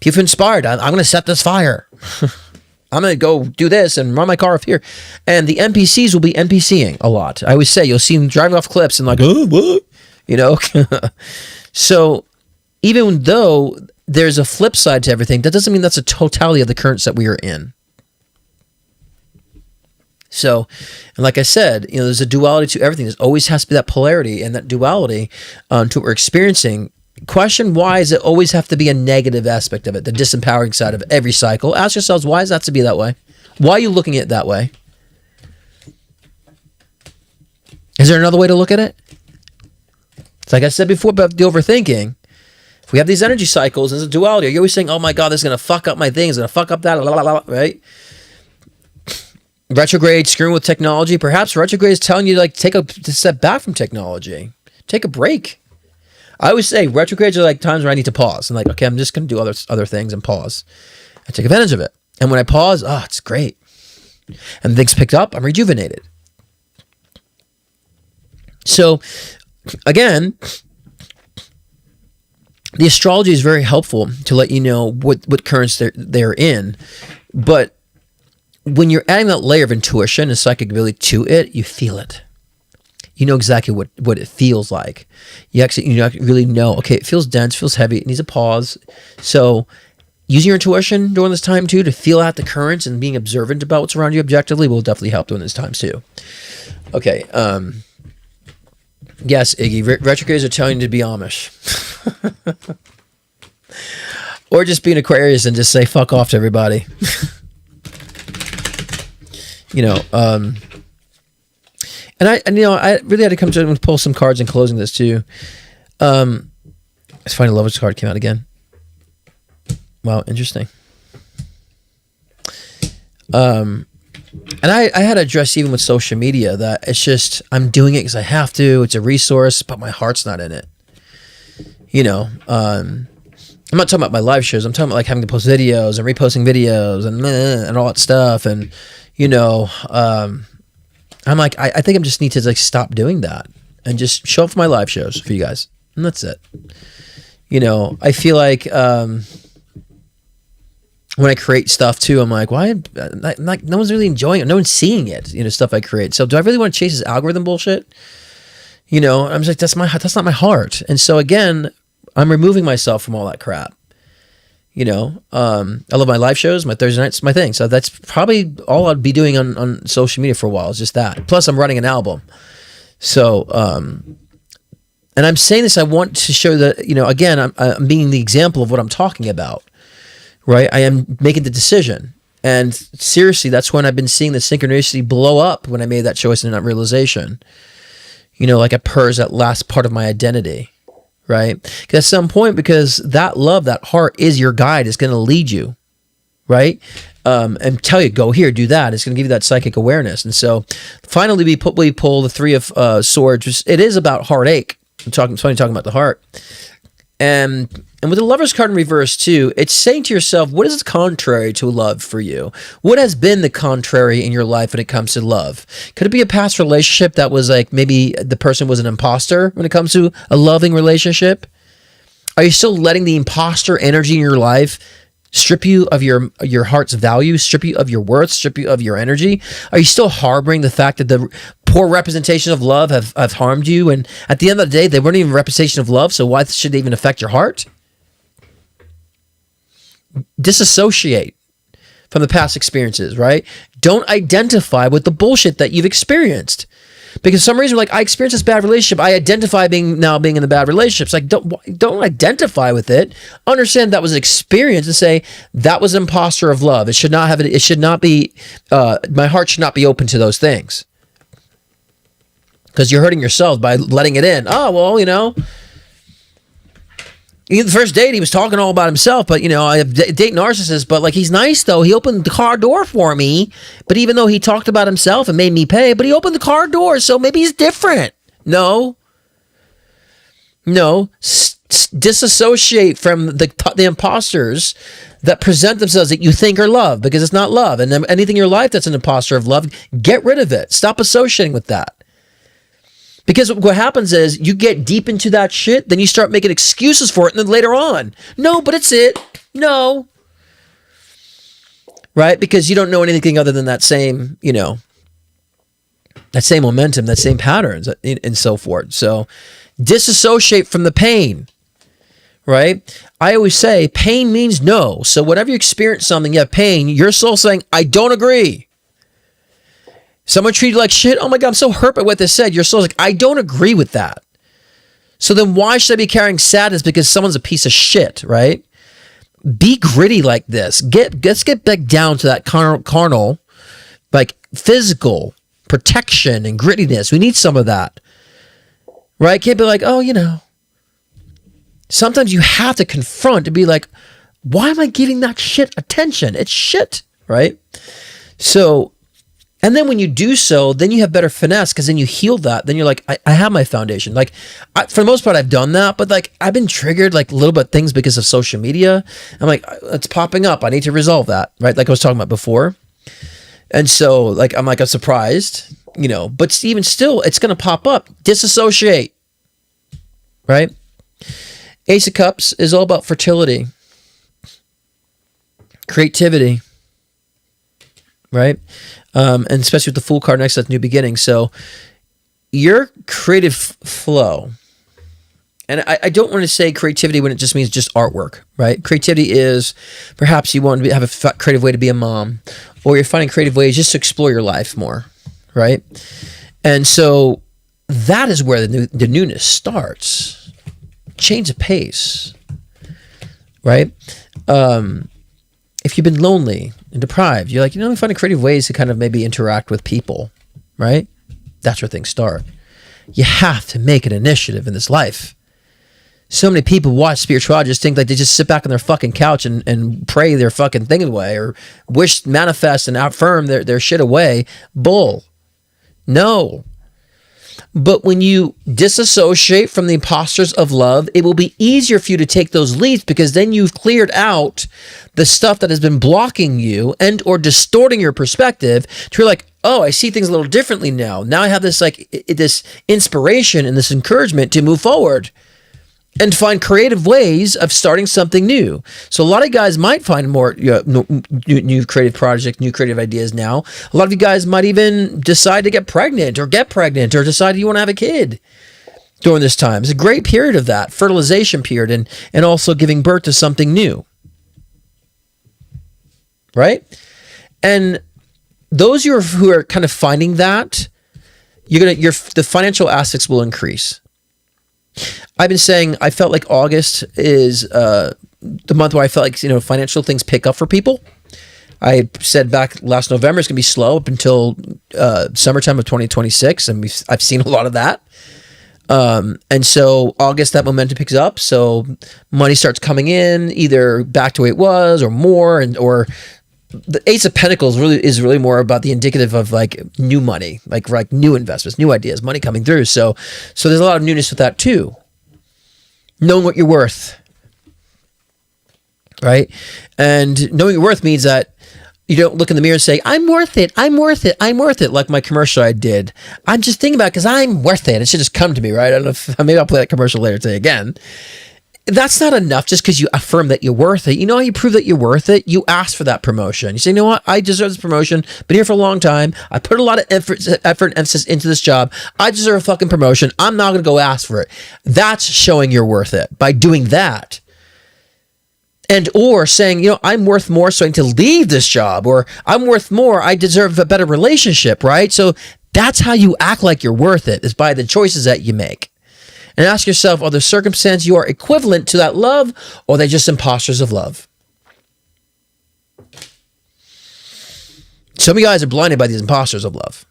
People inspired. I'm going to set this fire. I'm going to go do this and run my car off here. And the NPCs will be NPCing a lot. I always say you'll see them driving off cliffs and like, oh, what? So even though there's a flip side to everything, that doesn't mean that's a totality of the currents that we are in. So, and like I said, there's a duality to everything. There always has to be that polarity and that duality to what we're experiencing. Question, why does it always have to be a negative aspect of it, the disempowering side of every cycle? Ask yourselves, why does that have to be that way? Why are you looking at it that way? Is there another way to look at it? It's like I said before about the overthinking. If we have these energy cycles, there's a duality. You're always saying, oh my God, this is going to fuck up my thing. It's going to fuck up that, right? Retrograde, screwing with technology. Perhaps retrograde is telling you to take a step back from technology. Take a break. I always say retrogrades are like times where I need to pause. And like, okay, I'm just going to do other things and pause. I take advantage of it. And when I pause, it's great. And things picked up, I'm rejuvenated. So, again, the astrology is very helpful to let you know what currents they're in. But when you're adding that layer of intuition and psychic ability to it, you feel it. You know exactly what it feels like. You really know, okay, it feels dense, feels heavy, it needs a pause. So using your intuition during this time too to feel out the currents and being observant about what's around you objectively will definitely help during this time too. Okay. Yes, Iggy, retrogrades are telling you to be Amish. Or just be an Aquarius and just say fuck off to everybody. And I really had to come to it and pull some cards in closing this too. It's funny, Lover's card came out again. Wow, interesting. And I had to address even with social media that it's just, I'm doing it because I have to. It's a resource, but my heart's not in it. I'm not talking about my live shows. I'm talking about like having to post videos and reposting videos and all that stuff. And, I'm like, I think I just need to like stop doing that and just show up for my live shows for you guys. And that's it. I feel like when I create stuff too, I'm like, why? Like, no one's really enjoying it. No one's seeing it, stuff I create. So do I really want to chase this algorithm bullshit? I'm just like, that's not my heart. And so again, I'm removing myself from all that crap. I love my live shows, my Thursday nights, my thing. So that's probably all I'd be doing on social media for a while is just that. Plus I'm running an album. So, and I'm saying this, I want to show that, again, I'm being the example of what I'm talking about, right? I am making the decision. And seriously, that's when I've been seeing the synchronicity blow up when I made that choice and that realization, like it purrs that last part of my identity. Right? At some point, because that love, that heart is your guide. It's going to lead you, right? And tell you, go here, do that. It's going to give you that psychic awareness. And so finally, we pull the Three of Swords. It is about heartache. It's funny talking about the heart. And with the Lover's card in reverse too, it's saying to yourself, what is contrary to love for you? What has been the contrary in your life when it comes to love? Could it be a past relationship that was like maybe the person was an imposter when it comes to a loving relationship? Are you still letting the imposter energy in your life strip you of your heart's value, strip you of your worth, strip you of your energy? Are you still harboring the fact that the poor representation of love have harmed you? And at the end of the day, they weren't even a representation of love, so why should they even affect your heart? Disassociate from the past experiences, right? Don't identify with the bullshit that you've experienced. Because for some reason, like, I experienced this bad relationship, I identify being in the bad relationships. Like, don't identify with it. Understand that was an experience and say that was an imposter of love. It should not be. My heart should not be open to those things. Because you're hurting yourself by letting it in. Oh well, the first date, he was talking all about himself, but, I date narcissist, but, like, he's nice, though. He opened the car door for me, but even though he talked about himself and made me pay, but he opened the car door, so maybe he's different. No. Disassociate from the imposters that present themselves that you think are love, because it's not love. And anything in your life that's an imposter of love, get rid of it. Stop associating with that. Because what happens is you get deep into that shit, then you start making excuses for it, and then later on, no, but it's it. No. Right? Because you don't know anything other than that same, that same momentum, that same patterns, and so forth. So disassociate from the pain. Right? I always say pain means no. So whenever you experience something, you have pain, your soul's saying, I don't agree. Someone treated you like shit. Oh my God, I'm so hurt by what they said. Your soul's like, I don't agree with that. So then why should I be carrying sadness because someone's a piece of shit, right? Be gritty like this. Let's get back down to that carnal, like physical protection and grittiness. We need some of that, right? Can't be like, oh, sometimes you have to confront and be like, why am I giving that shit attention? It's shit, right? So, and then when you do so, then you have better finesse because then you heal that. Then you're like, I have my foundation. Like, for the most part, I've done that, but like I've been triggered like a little bit things because of social media. I'm like, it's popping up. I need to resolve that, right? Like I was talking about before. And so like, I'm surprised, but even still, it's going to pop up. Disassociate, right? Ace of Cups is all about fertility, creativity, right? And especially with the Fool card next to that, new beginning. So your creative flow, and I don't want to say creativity when it just means just artwork, right? Creativity is perhaps you want to have a creative way to be a mom, or you're finding creative ways just to explore your life more, right? And so that is where the newness starts. Change of pace, right? If you've been lonely and deprived, you're like, I'm finding creative ways to kind of maybe interact with people, right? That's where things start. You have to make an initiative in this life. So many people watch spirituality, just think like they just sit back on their fucking couch and pray their fucking thing away, or wish, manifest, and affirm their shit away. Bull. No. But when you disassociate from the imposters of love, it will be easier for you to take those leaps, because then you've cleared out the stuff that has been blocking you and or distorting your perspective to where like, oh, I see things a little differently now. Now I have this this inspiration and this encouragement to move forward and find creative ways of starting something new. So a lot of guys might find more new creative projects, new creative ideas now. A lot of you guys might even decide to get pregnant or decide you want to have a kid during this time. It's a great period of that, fertilization period, and also giving birth to something new. Right? And those who are kind of finding that, the financial assets will increase. I've been saying I felt like August is the month where I felt like financial things pick up for people. I said back last November it's going to be slow up until summertime of 2026, and I've seen a lot of that. And so August, that momentum picks up, so money starts coming in, either back to where it was or more, or the Ace of Pentacles is really more about the indicative of like new money, like new investments, new ideas, money coming through. So there's a lot of newness with that too. Knowing what you're worth, right? And knowing your worth means that you don't look in the mirror and say, I'm worth it, I'm worth it, I'm worth it, like my commercial I did. I'm just thinking about it because I'm worth it. It should just come to me, right? I don't know if maybe I'll play that commercial later today again. That's not enough just because you affirm that you're worth it. You know how you prove that you're worth it? You ask for that promotion. You say, you know what? I deserve this promotion. Been here for a long time. I put a lot of effort and emphasis into this job. I deserve a fucking promotion. I'm not going to go ask for it. That's showing you're worth it by doing that. And or saying, I'm worth more, so I need to leave this job. Or I'm worth more. I deserve a better relationship, right? So that's how you act like you're worth it, is by the choices that you make. And ask yourself, are the circumstances you are equivalent to that love, or are they just imposters of love? Some of you guys are blinded by these imposters of love.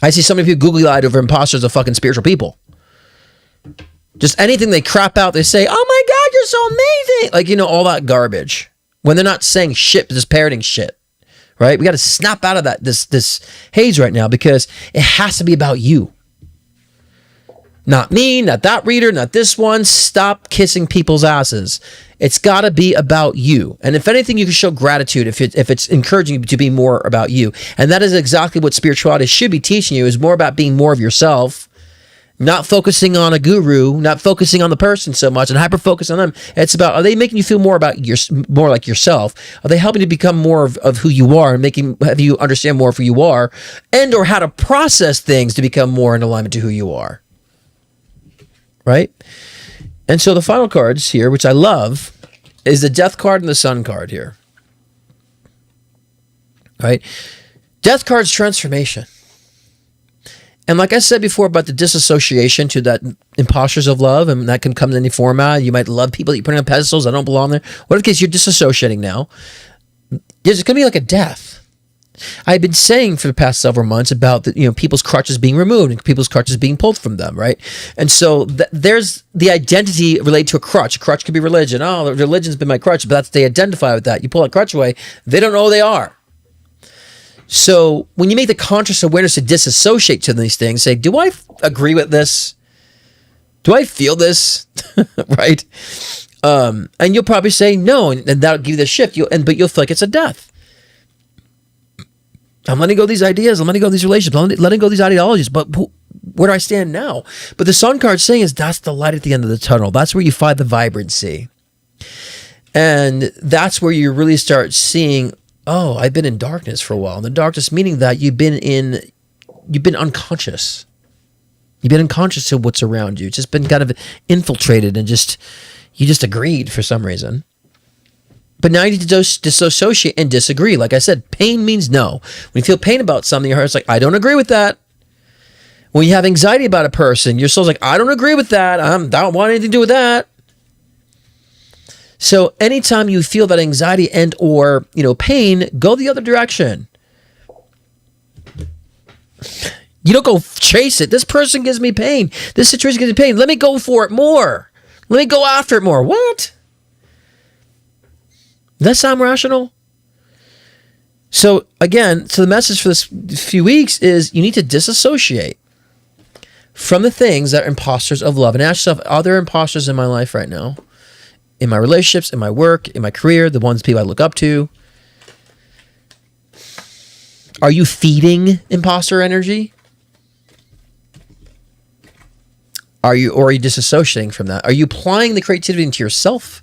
I see so many people googly-eyed over imposters of fucking spiritual people. Just anything they crap out, they say, oh my God, you're so amazing. All that garbage. When they're not saying shit, but just parroting shit. Right? We got to snap out of this haze right now, because it has to be about you. Not me, not that reader, not this one. Stop kissing people's asses. It's got to be about you. And if anything, you can show gratitude if it's encouraging you to be more about you. And that is exactly what spirituality should be teaching you, is more about being more of yourself, not focusing on a guru, not focusing on the person so much and hyper-focus on them. It's about, are they making you feel more like yourself? Are they helping you become more of who you are and have you understand more of who you are, and or how to process things to become more in alignment to who you are? Right? And so the final cards here, which I love, is the Death card and the Sun card here. Right? Death card's transformation. And like I said before about the disassociation to that imposters of love, and that can come in any format. You might love people that you put on pedestals that don't belong there. What if case you're disassociating now? There's going to be like a death. I've been saying for the past several months about people's crutches being removed and people's crutches being pulled from them, right? And so there's the identity related to a crutch. A crutch could be religion. Oh, religion's been my crutch, but they identify with that. You pull that crutch away, they don't know who they are. So when you make the conscious awareness to disassociate to these things, say, do I agree with this? Do I feel this? Right? And you'll probably say no, and that'll give you the shift. But you'll feel like it's a death. I'm letting go of these ideas. I'm letting go of these relationships. I'm letting go of these ideologies. But where do I stand now? But the sun card's saying is that's the light at the end of the tunnel. That's where you find the vibrancy. And that's where you really start seeing, oh, I've been in darkness for a while. And the darkness meaning that you've been unconscious. You've been unconscious of what's around you. It's just been kind of infiltrated and you just agreed for some reason. But now you need to disassociate and disagree. Like I said, pain means no. When you feel pain about something, your heart's like, I don't agree with that. When you have anxiety about a person, your soul's like, I don't agree with that. I don't want anything to do with that. So anytime you feel that anxiety and or, pain, go the other direction. You don't go chase it. This person gives me pain. This situation gives me pain. Let me go for it more. Let me go after it more. What? Does that sound rational? So again, the message for this few weeks is you need to disassociate from the things that are imposters of love and ask yourself, are there imposters in my life right now? In my relationships, in my work, in my career, the people I look up to? Are you feeding imposter energy? Or are you disassociating from that? Are you applying the creativity into yourself?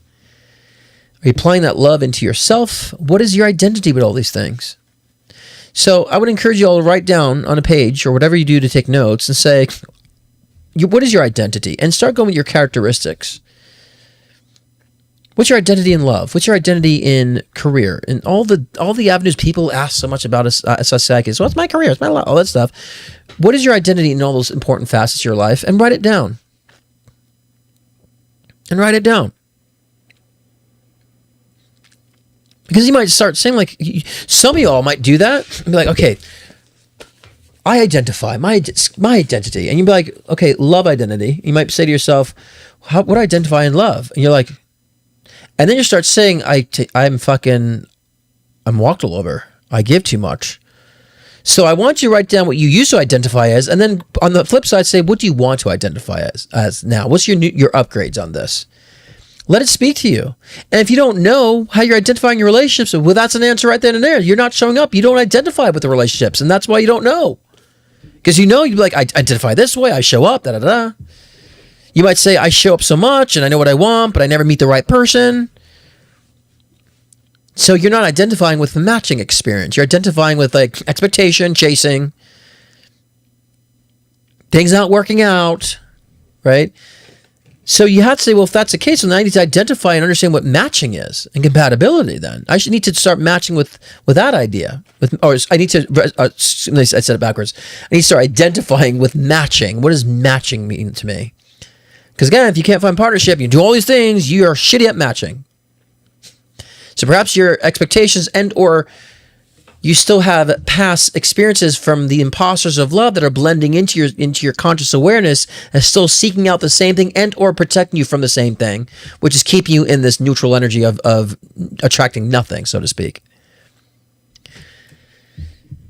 Are you applying that love into yourself? What is your identity with all these things? So I would encourage you all to write down on a page or whatever you do to take notes and say, what is your identity? And start going with your characteristics. What's your identity in love? What's your identity in career? And all the avenues people ask so much about us psychics. What's my career? What's my love? All that stuff. What is your identity in all those important facets of your life? And write it down. Because you might start saying, like, some of y'all might do that and be like, okay, I identify my identity. And you'd be like, okay, love identity. You might say to yourself, what do I identify in love? And you're like, and then you start saying, I'm walked all over. I give too much. So I want you to write down what you used to identify as, and then on the flip side, say, what do you want to identify as now? What's your upgrades on this? Let it speak to you. And if you don't know how you're identifying your relationships, well, that's an answer right then and there. You're not showing up. You don't identify with the relationships, and that's why you don't know. Because you'd be like, I identify this way, I show up, da-da-da. You might say, I show up so much, and I know what I want, but I never meet the right person. So you're not identifying with the matching experience. You're identifying with, like, expectation, chasing, things not working out, right? So you have to say, well, if that's the case, then I need to identify and understand what matching is and compatibility then. I should need to start matching with that idea. I said it backwards. I need to start identifying with matching. What does matching mean to me? Because again, if you can't find partnership, you do all these things, you are shitty at matching. So perhaps your expectations and or you still have past experiences from the imposters of love that are blending into your conscious awareness and still seeking out the same thing and or protecting you from the same thing, which is keeping you in this neutral energy of attracting nothing, so to speak.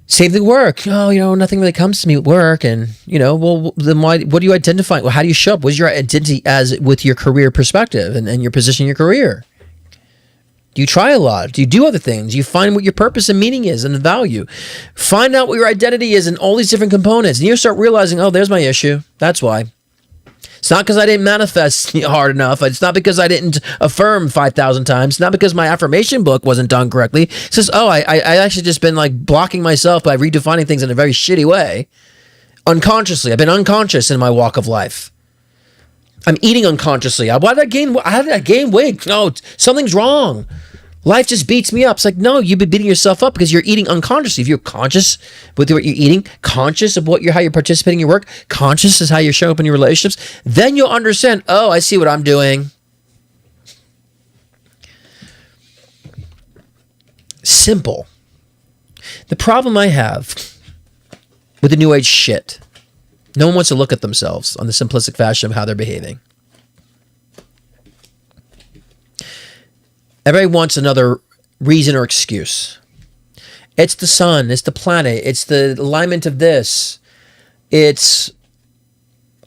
Same thing work. Oh, nothing really comes to me at work. And, well, then what do you identify? Well, how do you show up? What's your identity as with your career perspective and your position in your career? Do you try a lot? Do you do other things? Do you find what your purpose and meaning is and the value? Find out what your identity is in all these different components. And you start realizing, oh, there's my issue. That's why. It's not because I didn't manifest hard enough. It's not because I didn't affirm 5,000 times. It's not because my affirmation book wasn't done correctly. It's just, I actually just been like blocking myself by redefining things in a very shitty way. Unconsciously. I've been unconscious in my walk of life. I'm eating unconsciously. How did I gain weight? No, something's wrong. Life just beats me up. It's like, no, you've been beating yourself up because you're eating unconsciously. If you're conscious with what you're eating, conscious of how you're participating in your work, conscious is how you're showing up in your relationships, then you'll understand, oh, I see what I'm doing. Simple. The problem I have with the New Age shit, no one wants to look at themselves on the simplistic fashion of how they're behaving. Everybody wants another reason or excuse. It's the sun, it's the planet, it's the alignment of this. It's,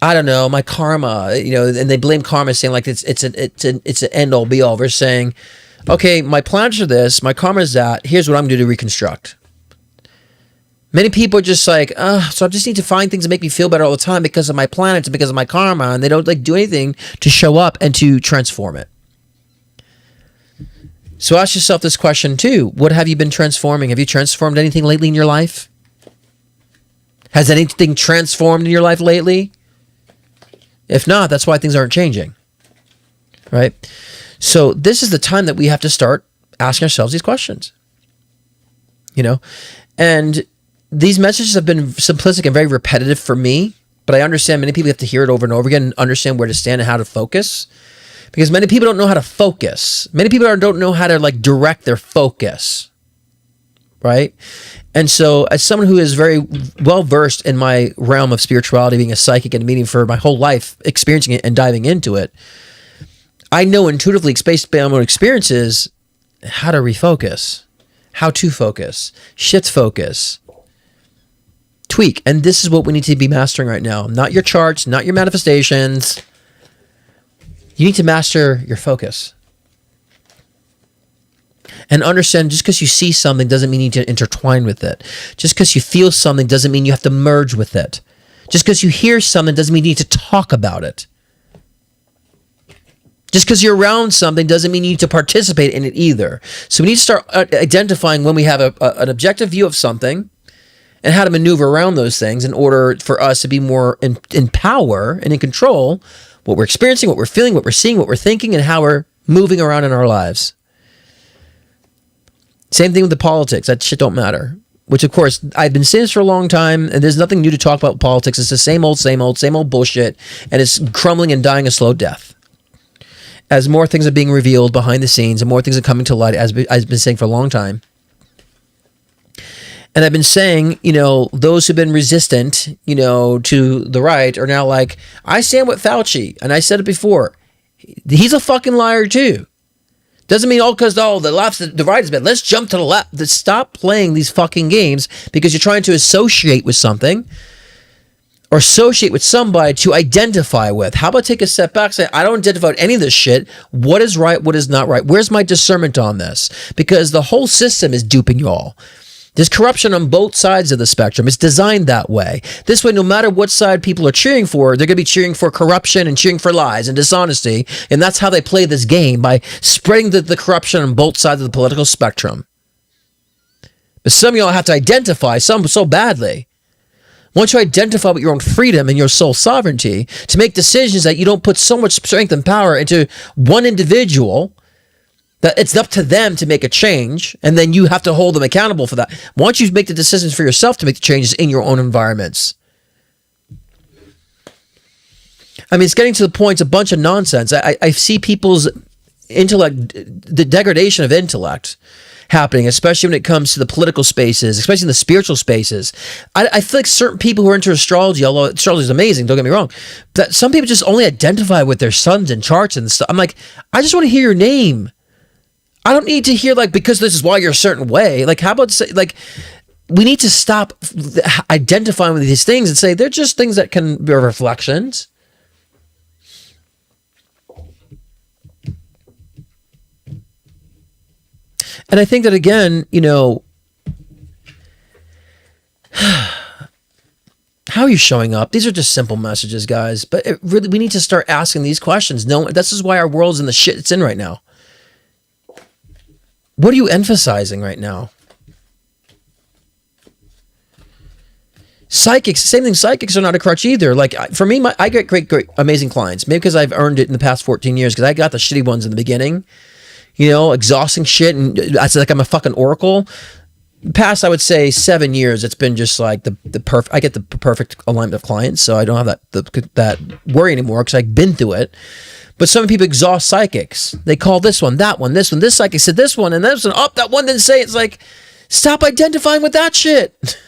I don't know, my karma, and they blame karma saying like it's an end all be all. We're saying, okay, my planets are this, my karma is that, here's what I'm going to do to reconstruct. Many people are just like, so I just need to find things that make me feel better all the time because of my planets and because of my karma, and they don't like do anything to show up and to transform it. So ask yourself this question too. What have you been transforming? Have you transformed anything lately in your life? Has anything transformed in your life lately? If not, that's why things aren't changing. Right? So this is the time that we have to start asking ourselves these questions. You know? And these messages have been simplistic and very repetitive for me, but I understand many people have to hear it over and over again and understand where to stand and how to focus. Because many people don't know how to focus. Many people don't know how to like direct their focus. Right? And so as someone who is very well versed in my realm of spirituality, being a psychic and a medium for my whole life, experiencing it and diving into it, I know intuitively, based on my own experiences, how to refocus, how to focus, shift focus, tweak. And this is what we need to be mastering right now. Not your charts, not your manifestations. You need to master your focus. And understand, just because you see something doesn't mean you need to intertwine with it. Just because you feel something doesn't mean you have to merge with it. Just because you hear something doesn't mean you need to talk about it. Just because you're around something doesn't mean you need to participate in it either. So we need to start identifying when we have an objective view of something and how to maneuver around those things in order for us to be more in power and in control what we're experiencing, what we're feeling, what we're seeing, what we're thinking, and how we're moving around in our lives. Same thing with the politics. That shit don't matter. Which, of course, I've been saying this for a long time, and there's nothing new to talk about politics. It's the same old bullshit, and it's crumbling and dying a slow death. As more things are being revealed behind the scenes, and more things are coming to light, as I've been saying for a long time. And I've been saying, you know, those who've been resistant, you know, to the right are now like, I stand with Fauci, and I said it before. He's a fucking liar too. Doesn't mean all because the right is bad. Let's jump to the left. Stop playing these fucking games because you're trying to associate with something or associate with somebody to identify with. How about take a step back and say, I don't identify with any of this shit. What is right? What is not right? Where's my discernment on this? Because the whole system is duping you all. There's corruption on both sides of the spectrum. It's designed that way. This way, no matter what side people are cheering for, they're going to be cheering for corruption and cheering for lies and dishonesty. And that's how they play this game, by spreading the corruption on both sides of the political spectrum. But some of y'all have to identify, some so badly. Once you identify with your own freedom and your soul sovereignty, to make decisions that you don't put so much strength and power into one individual, that it's up to them to make a change, and then you have to hold them accountable for that. Once you make the decisions for yourself to make the changes in your own environments. I mean, it's getting to the point, it's a bunch of nonsense. I see people's intellect, the degradation of intellect happening, especially when it comes to the political spaces, especially in the spiritual spaces. I feel like certain people who are into astrology, although astrology is amazing, don't get me wrong, that some people just only identify with their suns and charts and stuff. I'm like, I just want to hear your name. I don't need to hear like, because this is why you're a certain way. Like, how about say, like, we need to stop identifying with these things and say they're just things that can be reflections. And I think that, again, you know, how are you showing up? These are just simple messages, guys. But it really, we need to start asking these questions. No, this is why our world's in the shit it's in right now. What are you emphasizing right now? Psychics, same thing. Psychics are not a crutch either. Like, for me, I get great, amazing clients. Maybe because I've earned it in the past 14 years, because I got the shitty ones in the beginning. You know, exhausting shit, and I said like I'm a fucking oracle. Past, I would say 7 years, it's been just like the perfect. I get the perfect alignment of clients, so I don't have that worry anymore because I've been through it. But some people exhaust psychics. They call this one, that one, this one. This psychic said this one, and this one. Oh, that one didn't say it. It's like, stop identifying with that shit.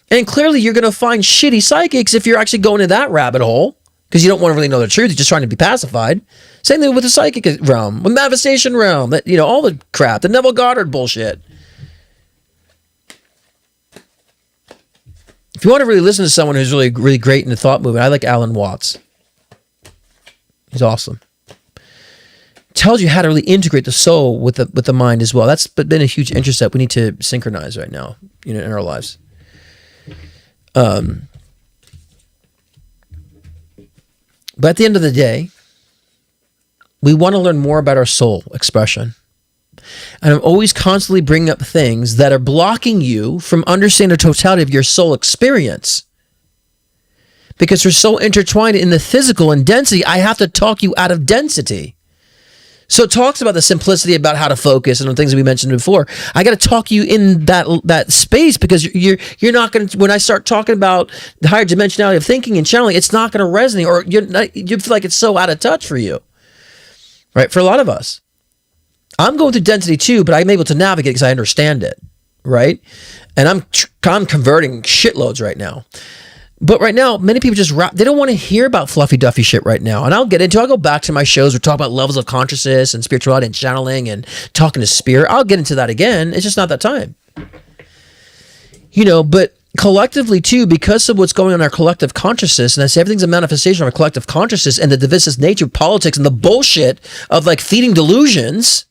And clearly, you're gonna find shitty psychics if you're actually going to that rabbit hole. Because you don't want to really know the truth. You're just trying to be pacified. Same thing with the psychic realm, with manifestation realm, you know, all the crap, the Neville Goddard bullshit. If you want to really listen to someone who's really, really great in the thought movement, I like Alan Watts. He's awesome. Tells you how to really integrate the soul with the mind as well. That's been a huge interest that we need to synchronize right now, you know, in our lives. But at the end of the day, we want to learn more about our soul expression. And I'm always constantly bringing up things that are blocking you from understanding the totality of your soul experience. Because we're so intertwined in the physical and density, I have to talk you out of density. So it talks about the simplicity about how to focus and the things that we mentioned before. I got to talk you in that space, because you're not going to, when I start talking about the higher dimensionality of thinking and channeling, it's not going to resonate, or you feel like it's so out of touch for you. Right? For a lot of us. I'm going through density too, but I'm able to navigate because I understand it. Right? And I'm converting shitloads right now. But right now, many people just they don't want to hear about fluffy duffy shit right now. And I'll go back to my shows where talk about levels of consciousness and spirituality and channeling and talking to spirit. I'll get into that again. It's just not that time. But collectively too, because of what's going on in our collective consciousness, and I say everything's a manifestation of our collective consciousness and the divisive nature of politics and the bullshit of like feeding delusions,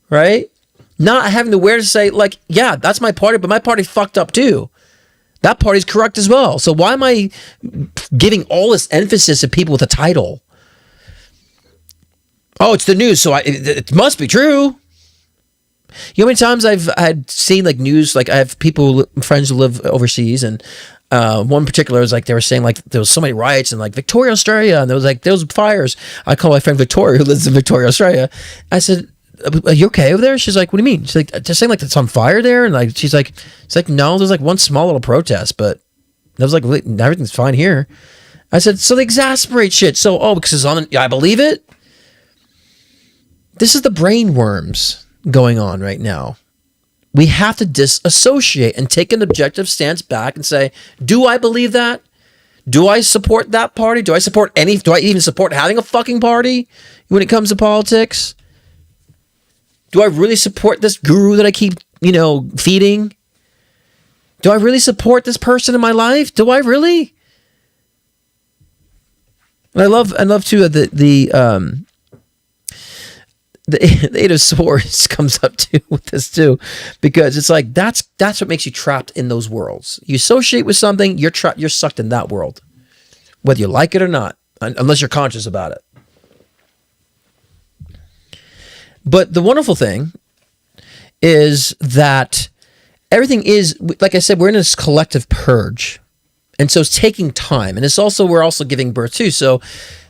right? Not having the awareness to say like, yeah, that's my party, but my party fucked up too. That party's correct as well. So why am I giving all this emphasis to people with a title? Oh, it's the news, so it must be true. You know how many times I've had seen like news, like I have friends who live overseas, and one particular was like, they were saying like there was so many riots in like Victoria, Australia, and there was fires. I call my friend Victoria, who lives in Victoria, Australia. I said, are you okay over there? She's like, what do you mean? She's like, they're saying like it's on fire there, and like it's like no, there's like one small little protest, but that was like everything's fine here. I said, so they exasperate shit. So because it's I believe it. This is the brain worms going on right now. We have to disassociate and take an objective stance back and say, do I believe that? Do I support that party? Do I even support having a fucking party when it comes to politics? Do I really support this guru that I keep, feeding? Do I really support this person in my life? Do I really? And I love too the Eight of Swords comes up too with this too, because it's like that's what makes you trapped in those worlds. You associate with something, you're trapped, you're sucked in that world, whether you like it or not, unless you're conscious about it. But the wonderful thing is that everything is, like I said, we're in this collective purge. And so it's taking time. And we're also giving birth too. So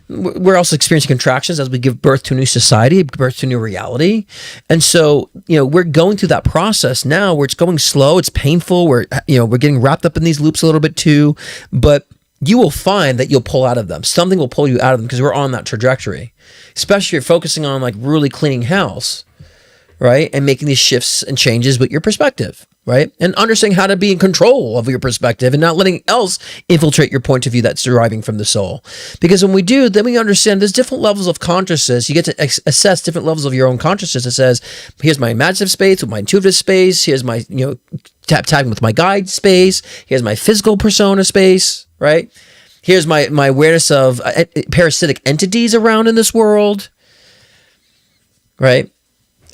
we're also experiencing contractions as we give birth to a new society, birth to a new reality. And so, we're going through that process now where it's going slow, it's painful, we're getting wrapped up in these loops a little bit too. But you will find that you'll pull out of them. Something will pull you out of them because we're on that trajectory. Especially if you're focusing on like really cleaning house, right? And making these shifts and changes with your perspective, right? And understanding how to be in control of your perspective and not letting else infiltrate your point of view that's deriving from the soul. Because when we do, then we understand there's different levels of consciousness. You get to assess different levels of your own consciousness. It says, here's my imaginative space with my intuitive space. Here's my, tagging with my guide space. Here's my physical persona space, right? Here's my awareness of parasitic entities around in this world, right?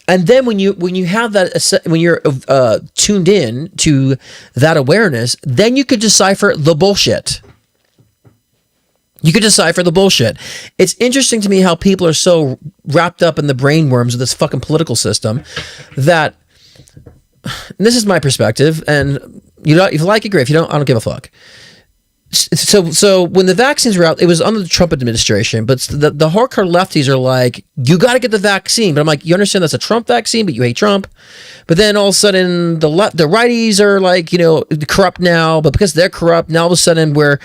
And then when you have that, when you're tuned in to that awareness, then you could decipher the bullshit. You could decipher the bullshit. It's interesting to me how people are so wrapped up in the brain worms of this fucking political system that, and this is my perspective, and if you like it, great. If you don't, I don't give a fuck. So when the vaccines were out, it was under the Trump administration, but the hardcore lefties are like, you got to get the vaccine. But I'm like, you understand that's a Trump vaccine, but you hate Trump. But then all of a sudden the righties are like, corrupt now, but because they're corrupt, now all of a sudden we're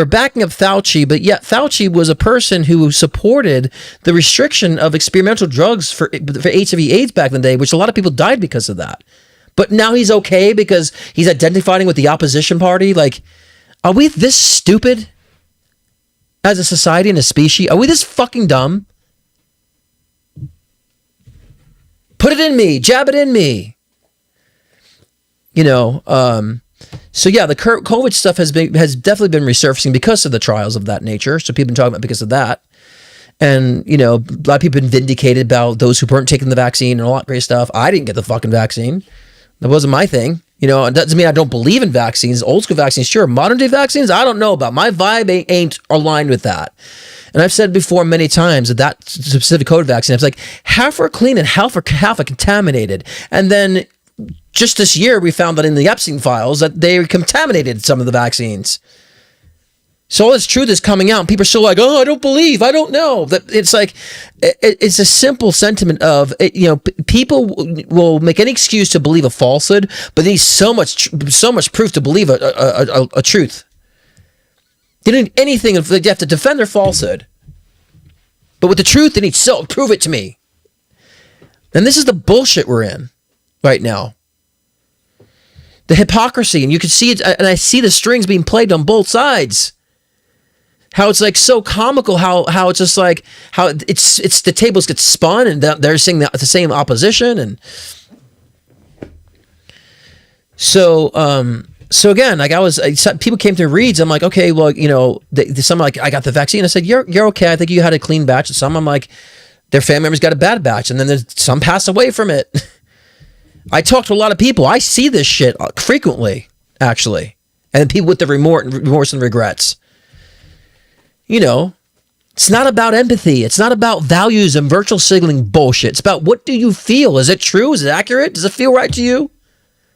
backing up Fauci. But yet Fauci was a person who supported the restriction of experimental drugs for HIV/AIDS back in the day, which a lot of people died because of that. But now he's okay because he's identifying with the opposition party. Like, are we this stupid as a society and a species? Are we this fucking dumb? Put it in me, jab it in me. So yeah, the COVID stuff has definitely been resurfacing because of the trials of that nature. So people have been talking about because of that. And, a lot of people have been vindicated about those who weren't taking the vaccine and all that great stuff. I didn't get the fucking vaccine. That wasn't my thing. You know, it doesn't mean I don't believe in vaccines. Old school vaccines, sure. Modern day vaccines, I don't know about. My vibe ain't aligned with that. And I've said before many times that specific COVID vaccine, it's like half are clean and half are contaminated. And then just this year, we found that in the Epstein files that they contaminated some of the vaccines. So all this truth is coming out, and people are still like, "Oh, I don't believe, I don't know." That it's like, it's a simple sentiment of, people will make any excuse to believe a falsehood, but they need so much proof to believe a truth. They don't need anything if they have to defend their falsehood, but with the truth, they need prove it to me. And this is the bullshit we're in right now. The hypocrisy, and you can see it, and I see the strings being played on both sides. How it's like so comical, how it's just like how it's the tables get spun and they're saying the same opposition, and so again, like people came to reads. I'm like, okay, well, some like, I got the vaccine. I said, you're okay. I think you had a clean batch. And some, I'm like, their family members got a bad batch, and then there's some passed away from it. I talk to a lot of people. I see this shit frequently, actually, and people with the remorse and regrets. It's not about empathy. It's not about values and virtual signaling bullshit. It's about, what do you feel? Is it true? Is it accurate? Does it feel right to you?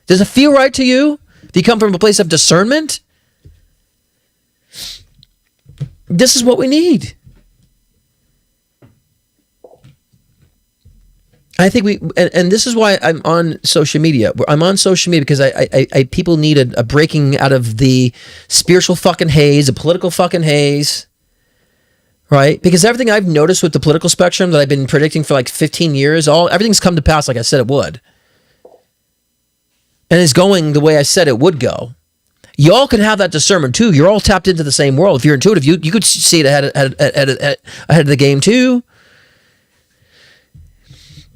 Does it feel right to you? Do you come from a place of discernment? This is what we need. I think and this is why I'm on social media. I'm on social media because I people need a breaking out of the spiritual fucking haze, the political fucking haze. Right? Because everything I've noticed with the political spectrum that I've been predicting for like 15 years, everything's come to pass like I said it would. And it's going the way I said it would go. Y'all can have that discernment too. You're all tapped into the same world. If you're intuitive, you could see it ahead of the game too.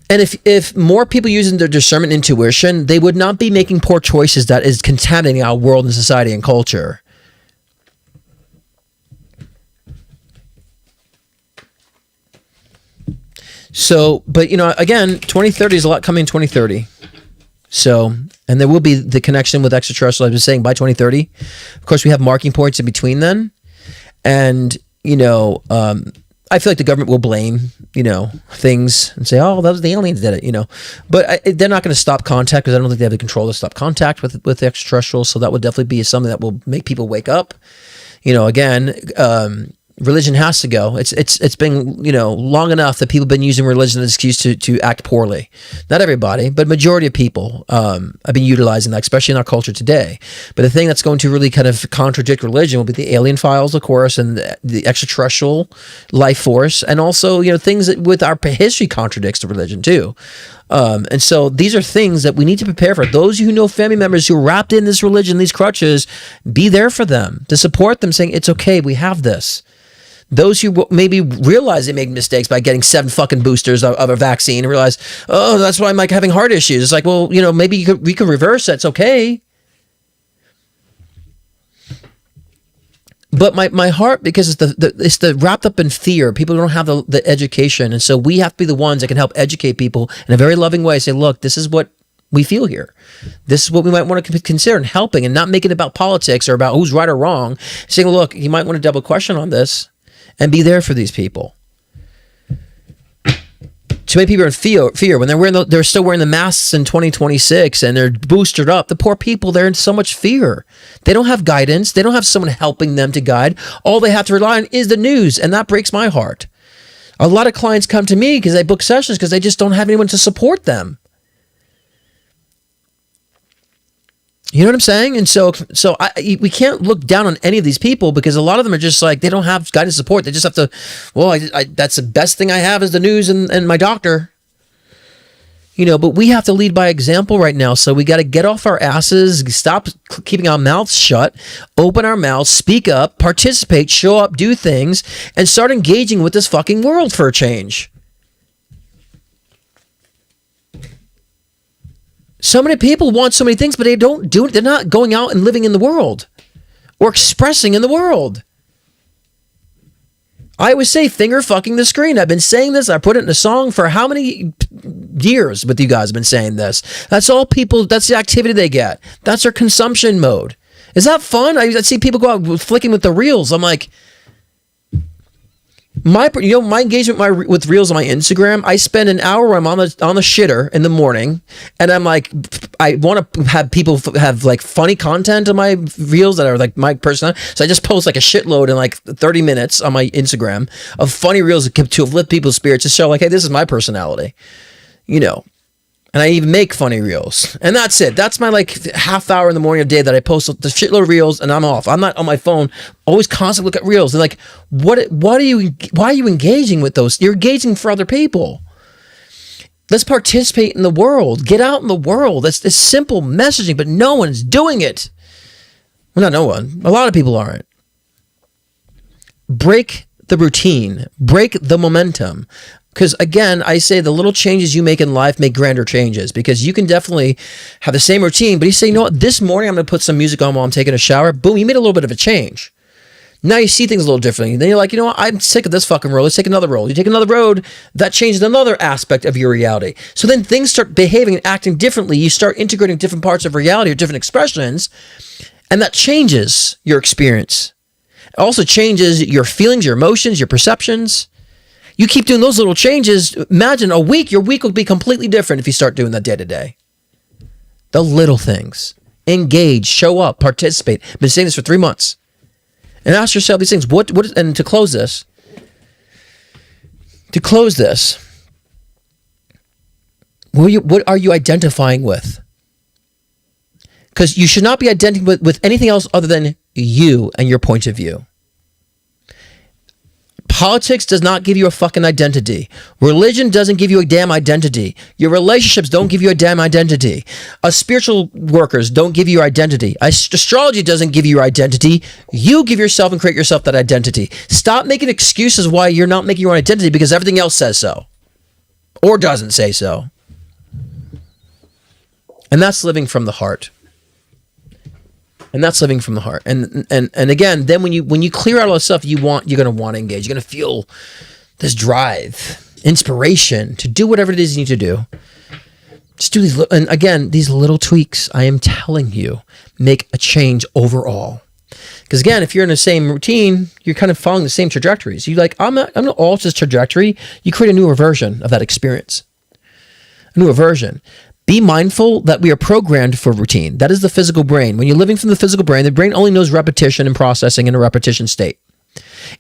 And if more people using their discernment and intuition, they would not be making poor choices that is contaminating our world and society and culture. So, but again, 2030 is a lot coming in 2030. So, and there will be the connection with extraterrestrial. I was saying by 2030, of course, we have marking points in between then. And, I feel like the government will blame, things and say, oh, that was the aliens did it, but they're not going to stop contact because I don't think they have the control to stop contact with the extraterrestrials. So that would definitely be something that will make people wake up. Again, religion has to go. It's been, long enough that people have been using religion as an excuse to act poorly. Not everybody, but majority of people have been utilizing that, especially in our culture today. But the thing that's going to really kind of contradict religion will be the alien files, of course, and the extraterrestrial life force, and also, things that with our history contradicts the religion too. And so these are things that we need to prepare for. Those of you who know family members who are wrapped in this religion, these crutches, be there for them, to support them, saying, it's okay, we have this. Those who maybe realize they made mistakes by getting 7 fucking boosters of a vaccine and realize, oh, that's why I'm like having heart issues. It's like, well, maybe we could reverse it. It's okay. But my heart, because it's the wrapped up in fear. People don't have the education. And so we have to be the ones that can help educate people in a very loving way. Say, look, this is what we feel here. This is what we might want to consider, and helping, and not making it about politics or about who's right or wrong. Saying, look, you might want to double question on this. And be there for these people. Too many people are in fear when they're still wearing the masks in 2026 and they're boosted up. The poor people, they're in so much fear. They don't have guidance. They don't have someone helping them to guide. All they have to rely on is the news, and that breaks my heart. A lot of clients come to me because they book sessions because they just don't have anyone to support them. You know what I'm saying? And so we can't look down on any of these people because a lot of them are just like, they don't have guidance support. They just have to, well, that's the best thing I have is the news and my doctor. But we have to lead by example right now. So we got to get off our asses, stop keeping our mouths shut, open our mouths, speak up, participate, show up, do things, and start engaging with this fucking world for a change. So many people want so many things, but they don't do it. They're not going out and living in the world or expressing in the world. I always say, finger fucking the screen. I've been saying this. I put it in a song for how many years with you guys. I've been saying this. That's all people, that's the activity they get. That's their consumption mode. Is that fun? I see people go out flicking with the reels. I'm like, my engagement with reels on my Instagram, I spend an hour where I'm on the shitter in the morning, and I'm like, I want to have people have like funny content on my reels that are like my personality. So I just post like a shitload in like 30 minutes on my Instagram of funny reels to uplift people's spirits, to show like, hey, this is my personality, you know. And I even make funny reels. And that's it. That's my like half hour in the morning of the day that I post the shitload of reels, and I'm off. I'm not on my phone, always constantly look at reels. And like, why are you engaging with those? You're engaging for other people. Let's participate in the world. Get out in the world. It's simple messaging, but no one's doing it. Well, not no one. A lot of people aren't. Break the routine. Break the momentum. Because again, I say the little changes you make in life make grander changes, because you can definitely have the same routine, but you say, you know what, this morning I'm going to put some music on while I'm taking a shower. Boom, you made a little bit of a change. Now you see things a little differently. Then you're like, you know what, I'm sick of this fucking road. Let's take another road. You take another road, that changes another aspect of your reality. So then things start behaving and acting differently. You start integrating different parts of reality or different expressions, and that changes your experience. It also changes your feelings, your emotions, your perceptions. You keep doing those little changes. Imagine your week will be completely different if you start doing that day to day. The little things. Engage, show up, participate. I've been saying this for 3 months. And ask yourself these things. And to close this, what are you identifying with? Because you should not be identifying with anything else other than you and your point of view. Politics does not give you a fucking identity. Religion doesn't give you a damn identity. Your relationships don't give you a damn identity. Spiritual workers don't give you your identity. Astrology doesn't give you your identity. You give yourself and create yourself that identity. Stop making excuses why you're not making your own identity because everything else says so. Or doesn't say so. And that's living from the heart. And that's living from the heart. And again, then when you clear out all the stuff you're going to want to engage. You're going to feel this drive, inspiration to do whatever it is you need to do. Just do these, and again, these little tweaks, I am telling you, make a change overall. Because again, if you're in the same routine, you're kind of following the same trajectories. You like, I'm going to alter this trajectory. You create a newer version of that experience. A newer version. Be mindful that we are programmed for routine. That is the physical brain. When you're living from the physical brain, the brain only knows repetition and processing in a repetition state.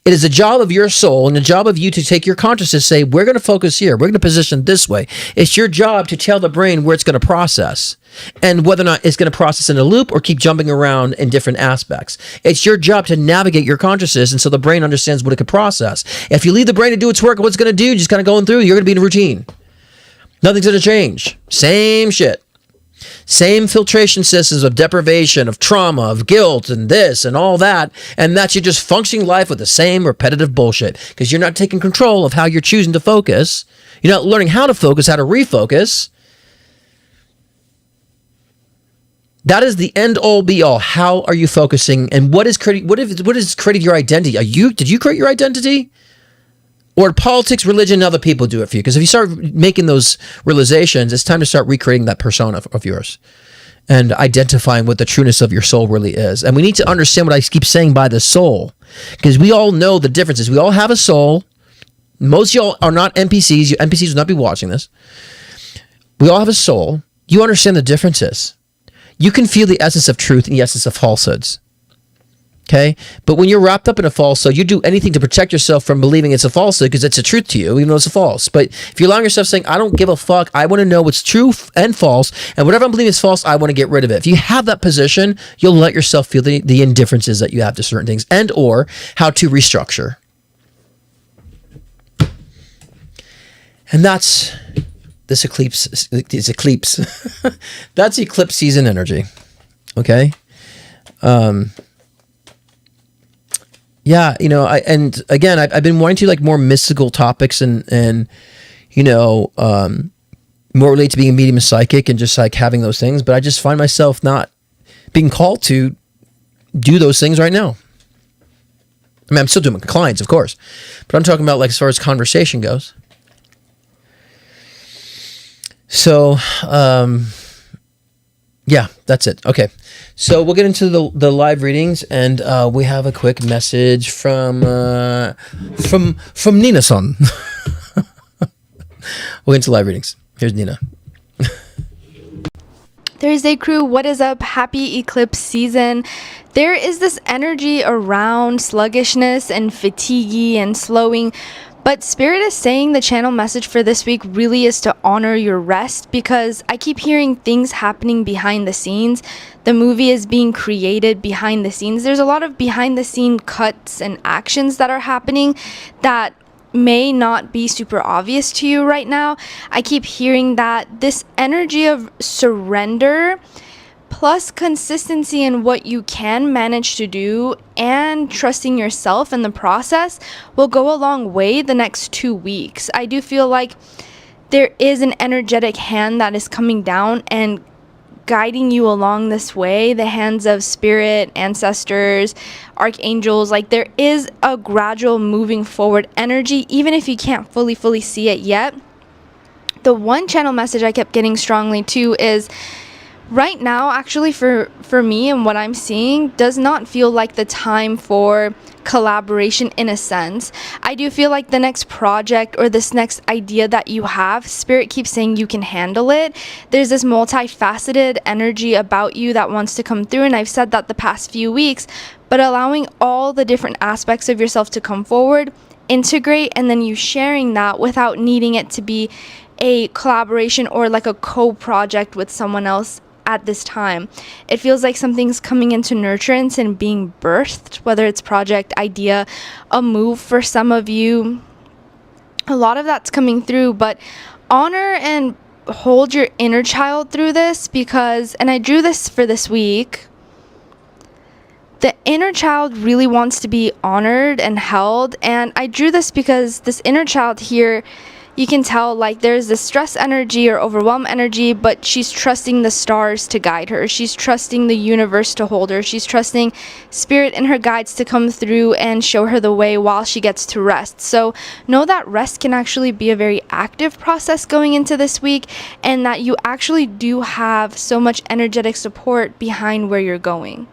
It is the job of your soul and the job of you to take your consciousness, say, we're going to focus here. We're going to position this way. It's your job to tell the brain where it's going to process and whether or not it's going to process in a loop or keep jumping around in different aspects. It's your job to navigate your consciousness, and so the brain understands what it could process. If you leave the brain to do its work, what's going to do, just kind of going through, you're going to be in a routine. Nothing's going to change. Same shit. Same filtration systems of deprivation, of trauma, of guilt, and this and all that. And that's you just functioning life with the same repetitive bullshit because you're not taking control of how you're choosing to focus. You're not learning how to focus, how to refocus. That is the end all be all. How are you focusing? And what is creating your identity? Did you create your identity? Or politics, religion, and other people do it for you. Because if you start making those realizations, it's time to start recreating that persona of yours and identifying what the trueness of your soul really is. And we need to understand what I keep saying by the soul. Because we all know the differences. We all have a soul. Most of y'all are not NPCs. NPCs will not be watching this. We all have a soul. You understand the differences. You can feel the essence of truth and the essence of falsehoods. Okay, but when you're wrapped up in a falsehood, you do anything to protect yourself from believing it's a falsehood because it's a truth to you, even though it's a false. But if you're allowing yourself saying, I don't give a fuck, I want to know what's true and false, and whatever I'm believing is false, I want to get rid of it. If you have that position, you'll let yourself feel the indifferences that you have to certain things and or how to restructure. And that's this eclipse. That's eclipse season energy. Okay. Yeah, I've been wanting to like more mystical topics and more relate to being a medium and psychic and just like having those things, but I just find myself not being called to do those things right now. I mean, I'm still doing clients, of course, but I'm talking about like as far as conversation goes. So, yeah, that's it. Okay. So we'll get into the live readings, and we have a quick message from Nina-san. We'll get into live readings. Here's Nina. Thursday crew, what is up? Happy eclipse season. There is this energy around sluggishness and fatigue and slowing, but Spirit is saying the channel message for this week really is to honor your rest, because I keep hearing things happening behind the scenes. The movie is being created behind the scenes. There's a lot of behind the scene cuts and actions that are happening that may not be super obvious to you right now. I keep hearing that this energy of surrender plus consistency in what you can manage to do and trusting yourself in the process will go a long way the next 2 weeks. I do feel like there is an energetic hand that is coming down and guiding you along this way, the hands of spirit, ancestors, archangels. Like, there is a gradual moving forward energy, even if you can't fully see it yet. The one channel message I kept getting strongly too is right now, actually, for me and what I'm seeing, does not feel like the time for collaboration in a sense. I do feel like the next project or this next idea that you have, Spirit keeps saying you can handle it. There's this multifaceted energy about you that wants to come through, and I've said that the past few weeks, but allowing all the different aspects of yourself to come forward, integrate, and then you sharing that without needing it to be a collaboration or like a co-project with someone else. At this time, it feels like something's coming into nurturance and being birthed, whether it's project, idea, a move for some of you. A lot of that's coming through, but honor and hold your inner child through this, because, and I drew this for this week, the inner child really wants to be honored and held. And I drew this because this inner child here, you can tell like there's this stress energy or overwhelm energy, but she's trusting the stars to guide her. She's trusting the universe to hold her. She's trusting spirit and her guides to come through and show her the way while she gets to rest. So know that rest can actually be a very active process going into this week, and that you actually do have so much energetic support behind where you're going.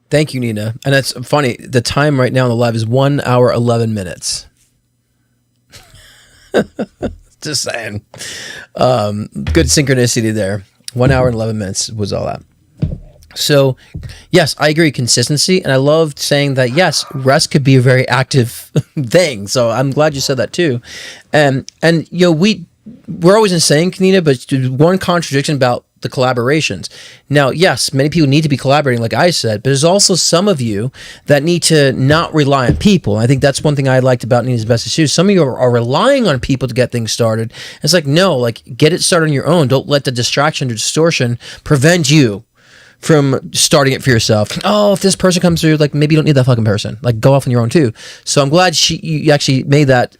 Thank you, Nina. And that's funny. The time right now on the live is 1 hour, 11 minutes. Just saying. Good synchronicity there. 1 hour and 11 minutes was all that. So, yes, I agree. Consistency. And I loved saying that, yes, rest could be a very active thing. So I'm glad you said that too. And you know, we're always in saying, Nina, but one contradiction about the collaborations. Now, yes, many people need to be collaborating, like I said, but there's also some of you that need to not rely on people. I think that's one thing I liked about Nina's message too. Some of you are relying on people to get things started. It's like, no, like get it started on your own. Don't let the distraction or distortion prevent you from starting it for yourself. Oh, if this person comes through, like maybe you don't need that fucking person. Like go off on your own too. So I'm glad you actually made that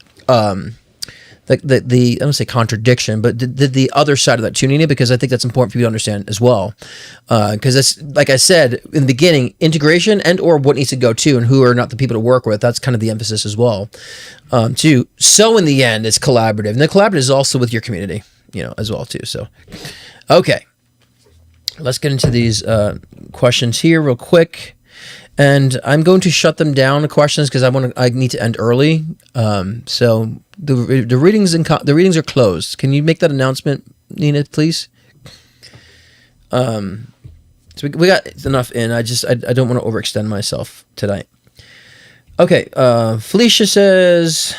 I don't say contradiction, but the other side of that too, Nina, because I think that's important for you to understand as well. Because that's, like I said in the beginning, integration and or what needs to go to, and who are not the people to work with. That's kind of the emphasis as well. Too. So in the end, it's collaborative, and the collaborative is also with your community, you know, as well too. So, okay, let's get into these questions here real quick. And I'm going to shut them down, the questions, because I need to end early. So the readings are closed. Can you make that announcement, Nina, please? So we got enough in. I don't want to overextend myself tonight. Okay. Felicia says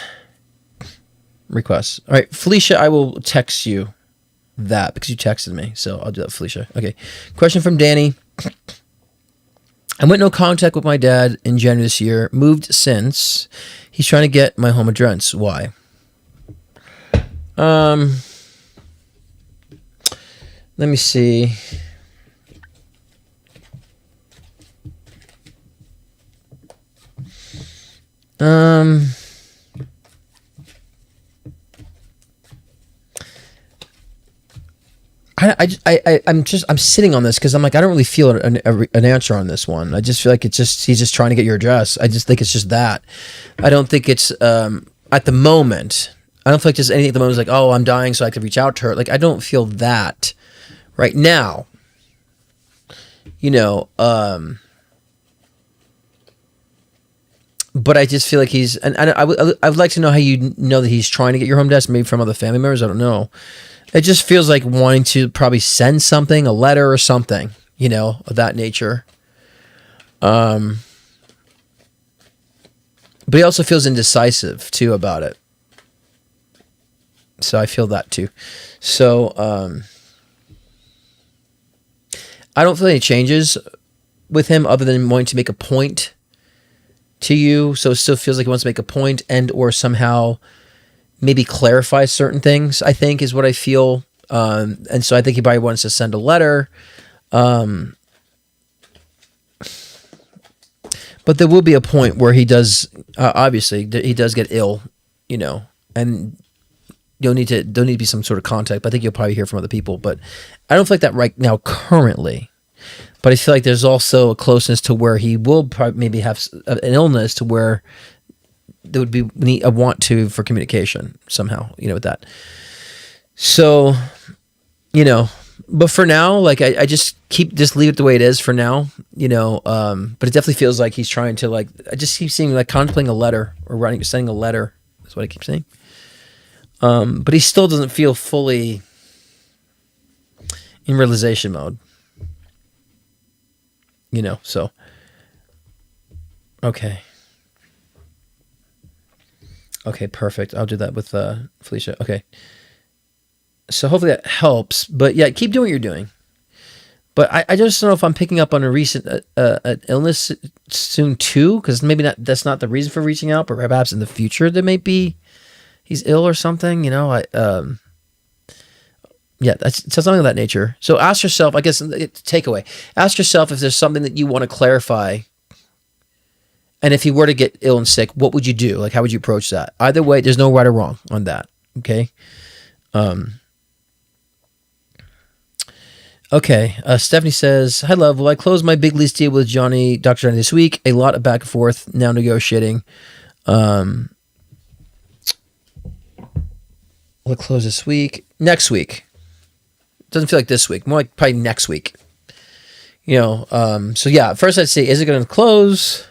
requests. All right, Felicia, I will text you that because you texted me. So I'll do that, Felicia. Okay. Question from Danny. I went no contact with my dad in January this year. Moved since. He's trying to get my home address. Why? Let me see. I'm sitting on this because I'm like, I don't really feel an answer on this one. I just feel like he's just trying to get your address. I just think it's just that. I don't think it's at the moment. I don't feel like just anything at the moment is like, oh, I'm dying, so I could reach out to her. Like, I don't feel that right now. You know, but I just feel like he's, and I would like to know how you know that he's trying to get your home address, maybe from other family members. I don't know. It just feels like wanting to probably send something, a letter or something, you know, of that nature. But he also feels indecisive too about it. So I feel that too. So I don't feel any changes with him other than wanting to make a point to you. So it still feels like he wants to make a point and or somehow maybe clarify certain things, I think, is what I feel. And so I think he probably wants to send a letter. But there will be a point where he does, obviously, he does get ill, you know, and don't need to be some sort of contact. But I think you'll probably hear from other people. But I don't feel like that right now currently. But I feel like there's also a closeness to where he will probably maybe have an illness to where there would be a want to for communication somehow, you know, with that. So, you know, but for now, like I just leave it the way it is for now, you know. But it definitely feels like he's trying to, like, I just keep seeing like contemplating a letter or sending a letter. That's what I keep saying. But he still doesn't feel fully in realization mode. You know, so. Okay. Okay, perfect. I'll do that with Felicia. Okay. So hopefully that helps. But yeah, keep doing what you're doing. But I just don't know if I'm picking up on a recent an illness soon too, because maybe that's not the reason for reaching out, but perhaps in the future there may be he's ill or something. You know, yeah, that's something of that nature. So ask yourself, I guess, takeaway. Ask yourself if there's something that you want to clarify. And if he were to get ill and sick, what would you do? Like, how would you approach that? Either way, there's no right or wrong on that. Okay. Okay. Stephanie says, "Hi, love. Will I close my big lease deal with Dr. Johnny this week? A lot of back and forth now negotiating. Will it close this week? Next week. Doesn't feel like this week. More like probably next week. You know, so yeah, first I'd say, is it going to close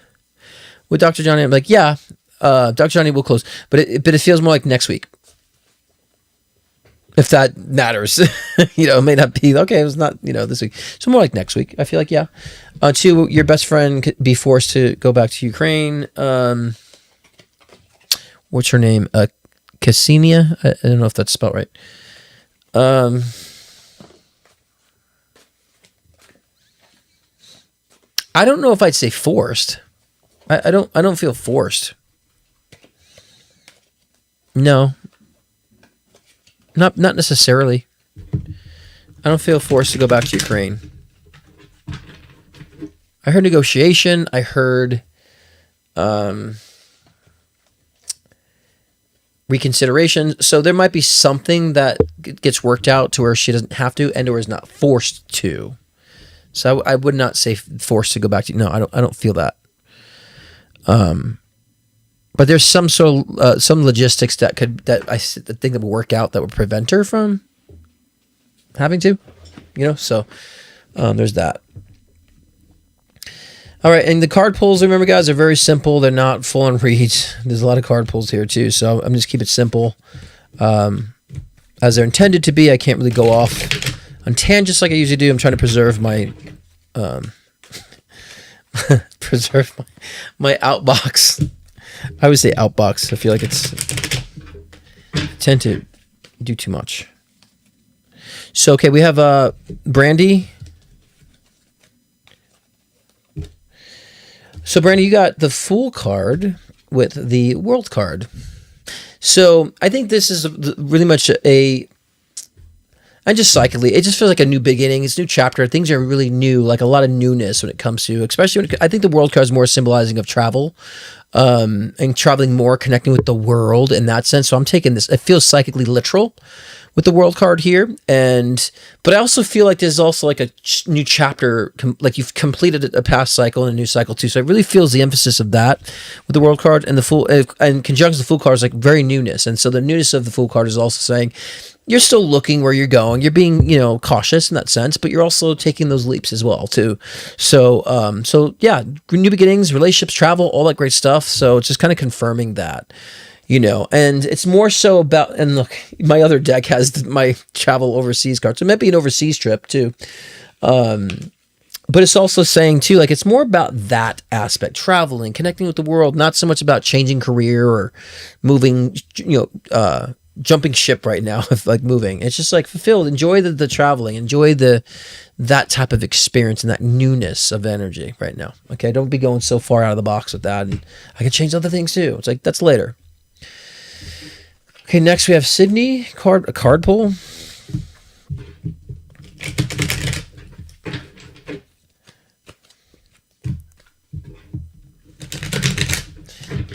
with Dr. Johnny? I'm like, yeah, Dr. Johnny will close, but it feels more like next week. If that matters, you know, it may not be, okay, it was not, you know, this week. So more like next week, I feel like, yeah. 2, your best friend could be forced to go back to Ukraine. What's her name? Ksenia? I don't know if that's spelled right. I don't know if I'd say forced. I don't feel forced. No. Not necessarily. I don't feel forced to go back to Ukraine. I heard negotiation. I heard reconsideration. So there might be something that gets worked out to where she doesn't have to and or is not forced to. So I would not say forced to go back to. No, I don't feel that. But there's some sort of some logistics that I think that would work out that would prevent her from having to, you know. So there's that. All right, and the card pulls, remember, guys, are very simple. They're not full on reads. There's a lot of card pulls here too, so I'm just keep it simple, as they're intended to be. I can't really go off on tangents like I usually do. I'm trying to preserve my my outbox. I would say outbox. I feel like I tend to do too much. So, okay, we have Brandy. So, Brandy, you got the Fool card with the World card. So, I think this is really much a And just psychically, it just feels like a new beginning. It's a new chapter. Things are really new, like a lot of newness when it comes to, especially I think the world card is more symbolizing of travel, and traveling more, connecting with the world in that sense. So I'm taking this. It feels psychically literal with the world card here, but I also feel like there's also like a new chapter, like you've completed a past cycle and a new cycle too. So it really feels the emphasis of that with the world card, and the Fool, and conjunction the Fool card is like very newness, and so the newness of the Fool card is also saying you're still looking where you're going. You're being, cautious in that sense, but you're also taking those leaps as well too. So yeah, new beginnings, relationships, travel, all that great stuff. So it's just kind of confirming that, and it's more so about, and look, my other deck has my travel overseas card. So it might be an overseas trip too. But it's also saying too, like, it's more about that aspect, traveling, connecting with the world, not so much about changing career or moving, jumping ship right now, like moving. It's just like fulfilled. Enjoy the traveling, enjoy that type of experience and that newness of energy right now. Okay, don't be going so far out of the box with that. And I can change other things too. It's like, that's later. Okay, next we have Sydney a card pull.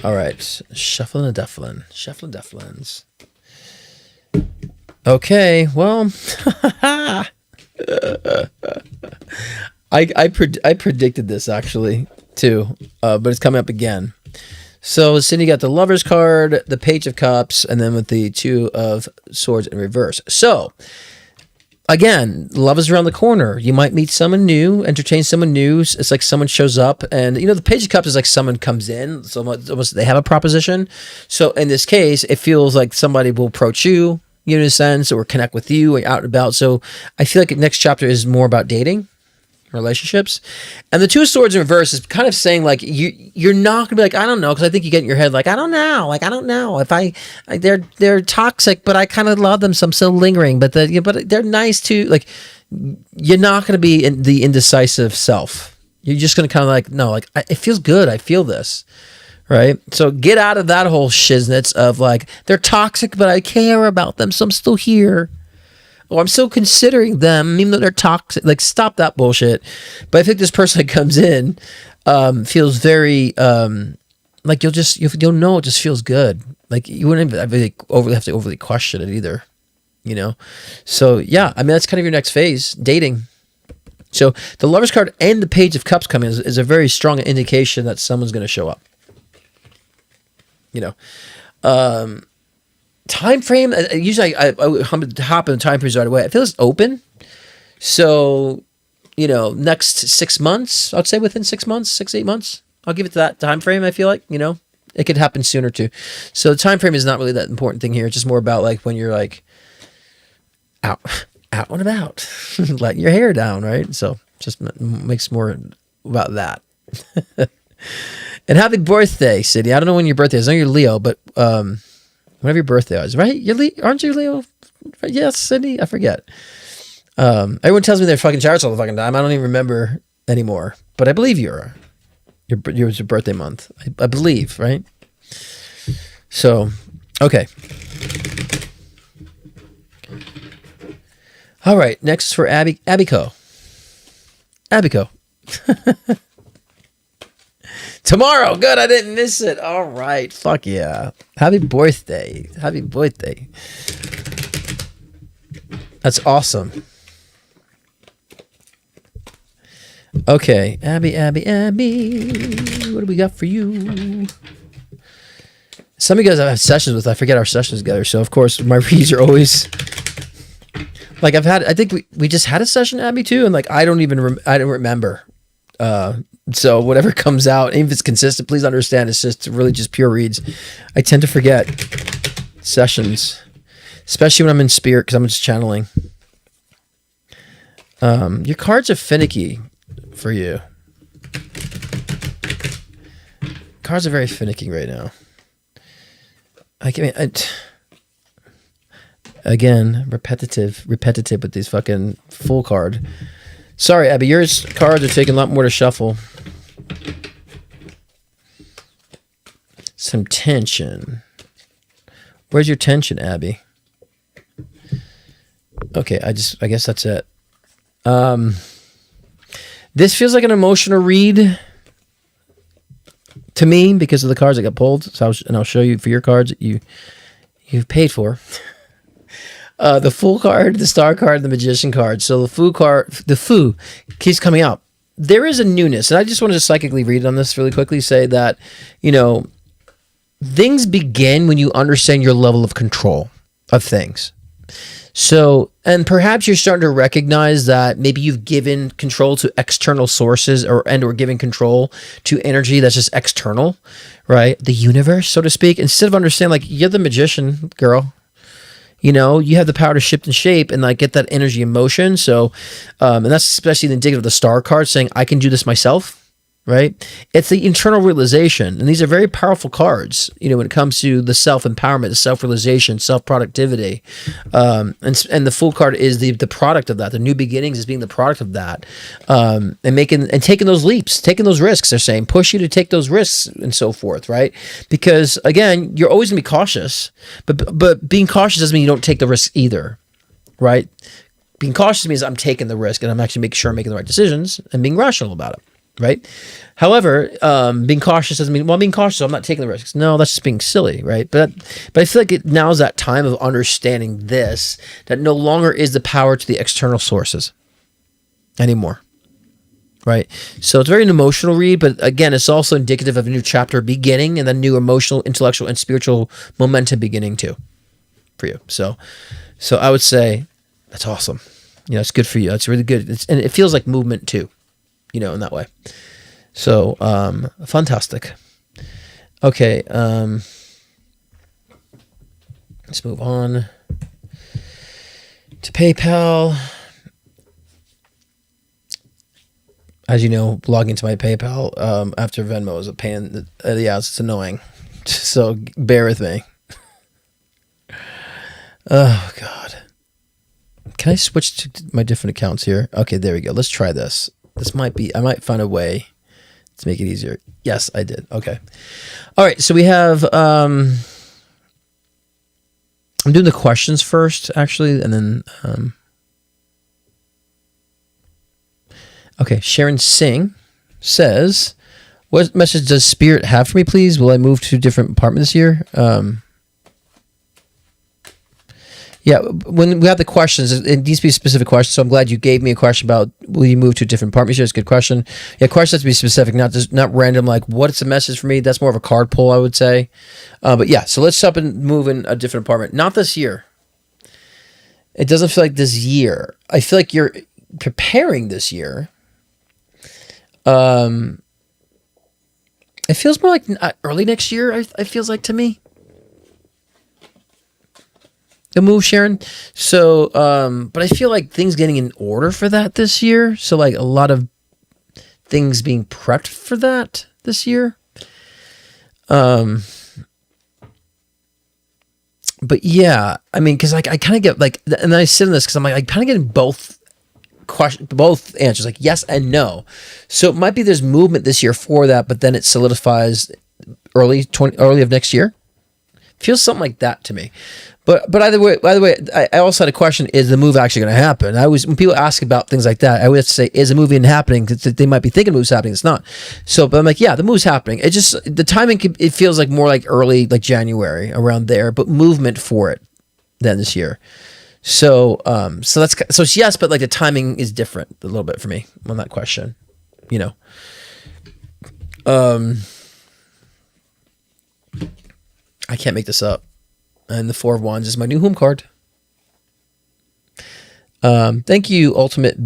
All right, shuffling and dufflins. Okay, well, I predicted this actually too, but it's coming up again. So Cindy got the Lover's card, the Page of Cups, and then with the Two of Swords in reverse. So again, love is around the corner. You might meet someone new, entertain someone new. It's like someone shows up, and the Page of Cups is like someone comes in, so almost they have a proposition. So in this case, it feels like somebody will approach you, in a sense, or connect with you, or out and about. So I feel like the next chapter is more about dating, relationships, and the Two of Swords in reverse is kind of saying like you're not gonna be like, I don't know, because I think you get in your head like, I don't know if they're toxic, but I kind of love them, so I'm still lingering. But they're nice too. Like, you're not gonna be in the indecisive self. You're just gonna kind of like, no, like, it feels good. I feel this. Right? So get out of that whole shiznits of like, they're toxic, but I care about them, so I'm still here. Oh, I'm still considering them, even though they're toxic. Like, stop that bullshit. But I think this person that comes in feels very, like, you'll know it just feels good. Like, you wouldn't have to overly question it either, So, yeah, I mean, that's kind of your next phase, dating. So the Lover's card and the Page of Cups coming is a very strong indication that someone's going to show up. Time frame. Usually, I hop in the time frames right away. I feel it's open. So, next 6 months. I'd say within 6 months, 6-8 months. I'll give it to that time frame. I feel like it could happen sooner too. So the time frame is not really that important thing here. It's just more about like when you're like out and about, letting your hair down, right? So just makes more about that. And happy birthday, Sydney. I don't know when your birthday is. I know you're Leo, but whenever your birthday is, right? Aren't you Leo? Yes, Sydney. I forget. Everyone tells me they're fucking charts all the fucking time. I don't even remember anymore. But I believe your birthday month. I believe, right? So, okay. All right. Next is for Abiko. Tomorrow. Good. I didn't miss it. All right. Fuck yeah. Happy birthday. That's awesome. Okay. Abby. What do we got for you? Some of you guys I've had sessions with. I forget our sessions together. So, of course, my reads are always... Like, I think we just had a session, Abby, too. And, like, I don't remember. So whatever comes out, even if it's consistent, please understand it's just really just pure reads. I tend to forget sessions, especially when I'm in spirit because I'm just channeling. Your cards are finicky for you. Cards are very finicky right now. Again, repetitive with these fucking full card. Sorry, Abby, your cards are taking a lot more to shuffle. Some tension. Where's your tension, Abby? Okay, I guess that's it. This feels like an emotional read to me because of the cards that got pulled. So I'll show you for your cards that you've paid for. The Fool card, the Star card, the Magician card. So the Fool keeps coming out. There is a newness, and I just want to psychically read on this really quickly. Say that, things begin when you understand your level of control of things. So, and perhaps you're starting to recognize that maybe you've given control to external sources or giving control to energy that's just external, right? The universe, so to speak, instead of understanding, like, you're the magician, girl. You have the power to shift and shape and like get that energy in motion. So, and that's especially the indicative of the Star card saying, I can do this myself. Right? It's the internal realization. And these are very powerful cards, when it comes to the self-empowerment, the self-realization, self-productivity. And the Fool card is the product of that. The new beginnings is being the product of that. And taking those leaps, taking those risks, they're saying, push you to take those risks and so forth, right? Because again, you're always gonna be cautious, but being cautious doesn't mean you don't take the risks either, right? Being cautious means I'm taking the risk and I'm actually making sure I'm making the right decisions and being rational about it. Right. However, being cautious doesn't mean, well, I'm being cautious, so I'm not taking the risks. No, that's just being silly. Right. But I feel like now is that time of understanding this, that no longer is the power to the external sources anymore. Right. So it's very an emotional read, but again, it's also indicative of a new chapter beginning and then new emotional, intellectual, and spiritual momentum beginning too for you. So I would say that's awesome. It's good for you. It's really good. And it feels like movement too. In that way. So, fantastic. Okay. Let's move on to PayPal. As you know, logging to my PayPal after Venmo is a pain. It's annoying. So bear with me. Oh, God. Can I switch to my different accounts here? Okay, there we go. Let's try this. I might find a way to make it easier. Yes, I did. Okay. All right. So we have, I'm doing the questions first, actually, and then, okay. Sharon Singh says, what message does Spirit have for me, please? Will I move to a different apartment this year? Yeah, when we have the questions, it needs to be a specific question. So I'm glad you gave me a question about will you move to a different apartment? Sure, it's a good question. Yeah, questions have to be specific, not random. Like, what's the message for me? That's more of a card pull, I would say. But yeah, so let's up and move in a different apartment. Not this year. It doesn't feel like this year. I feel like you're preparing this year. It feels more like early next year. It feels like to me. The move, Sharon. So, but I feel like things getting in order for that this year. So like a lot of things being prepped for that this year. But yeah, I mean, cause like I kind of get like, and then I sit in this cause I'm like, I kind of get both answers, like yes and no. So it might be there's movement this year for that, but then it solidifies early of next year. Feels something like that to me. But either way, I also had a question: is the move actually going to happen? When people ask about things like that, I always have to say, is the move even happening? Because they might be thinking the move's happening. It's not. So, but I'm like, yeah, the move's happening. It just the timing. It feels like more like early, like January, around there. But movement for it then this year. So, so it's yes, but like the timing is different a little bit for me on that question. I can't make this up. And the Four of Wands is my new home card. Thank you, Ultimate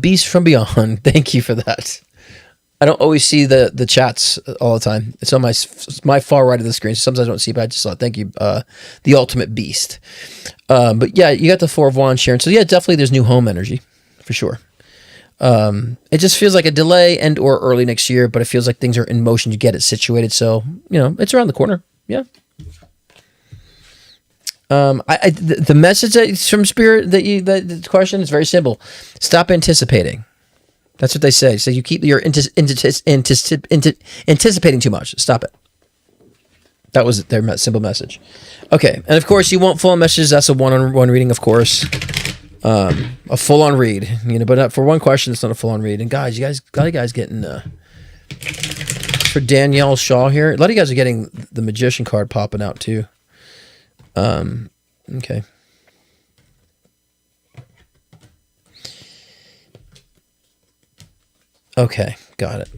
Beast from Beyond. Thank you for that. I don't always see the chats all the time. It's on my far right of the screen. So sometimes I don't see it, but I just saw it. Thank you, the Ultimate Beast. But yeah, you got the Four of Wands, Sharon. So yeah, definitely there's new home energy for sure. It just feels like a delay and or early next year, but it feels like things are in motion to get it situated. So, it's around the corner. Yeah. The message that's from Spirit the question is very simple. Stop anticipating. That's what they say. So you keep your anticipating too much. Stop it. That was their simple message. Okay, and of course you want full messages. That's a one-on-one reading, of course. a full-on read, but for one question, it's not a full-on read. And guys, a lot of guys getting for Danielle Shaw here. A lot of you guys are getting the Magician card popping out too. Okay. Okay, got it.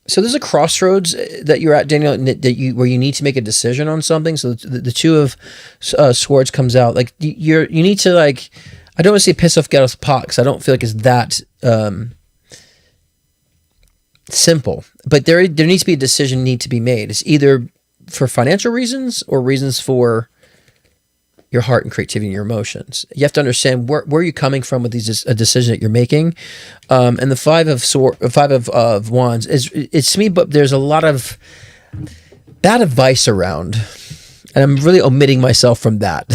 So there's a crossroads that you're at, Daniel, where you need to make a decision on something. So the two of swords comes out. Like you need to, like, I don't want to say piss off, get off the pot, because I don't feel like it's that simple. But there needs to be a decision need to be made. It's either for financial reasons or reasons for your heart and creativity and your emotions. You have to understand where you're coming from with a decision that you're making. And the five of wands it's me, but there's a lot of bad advice around. And I'm really omitting myself from that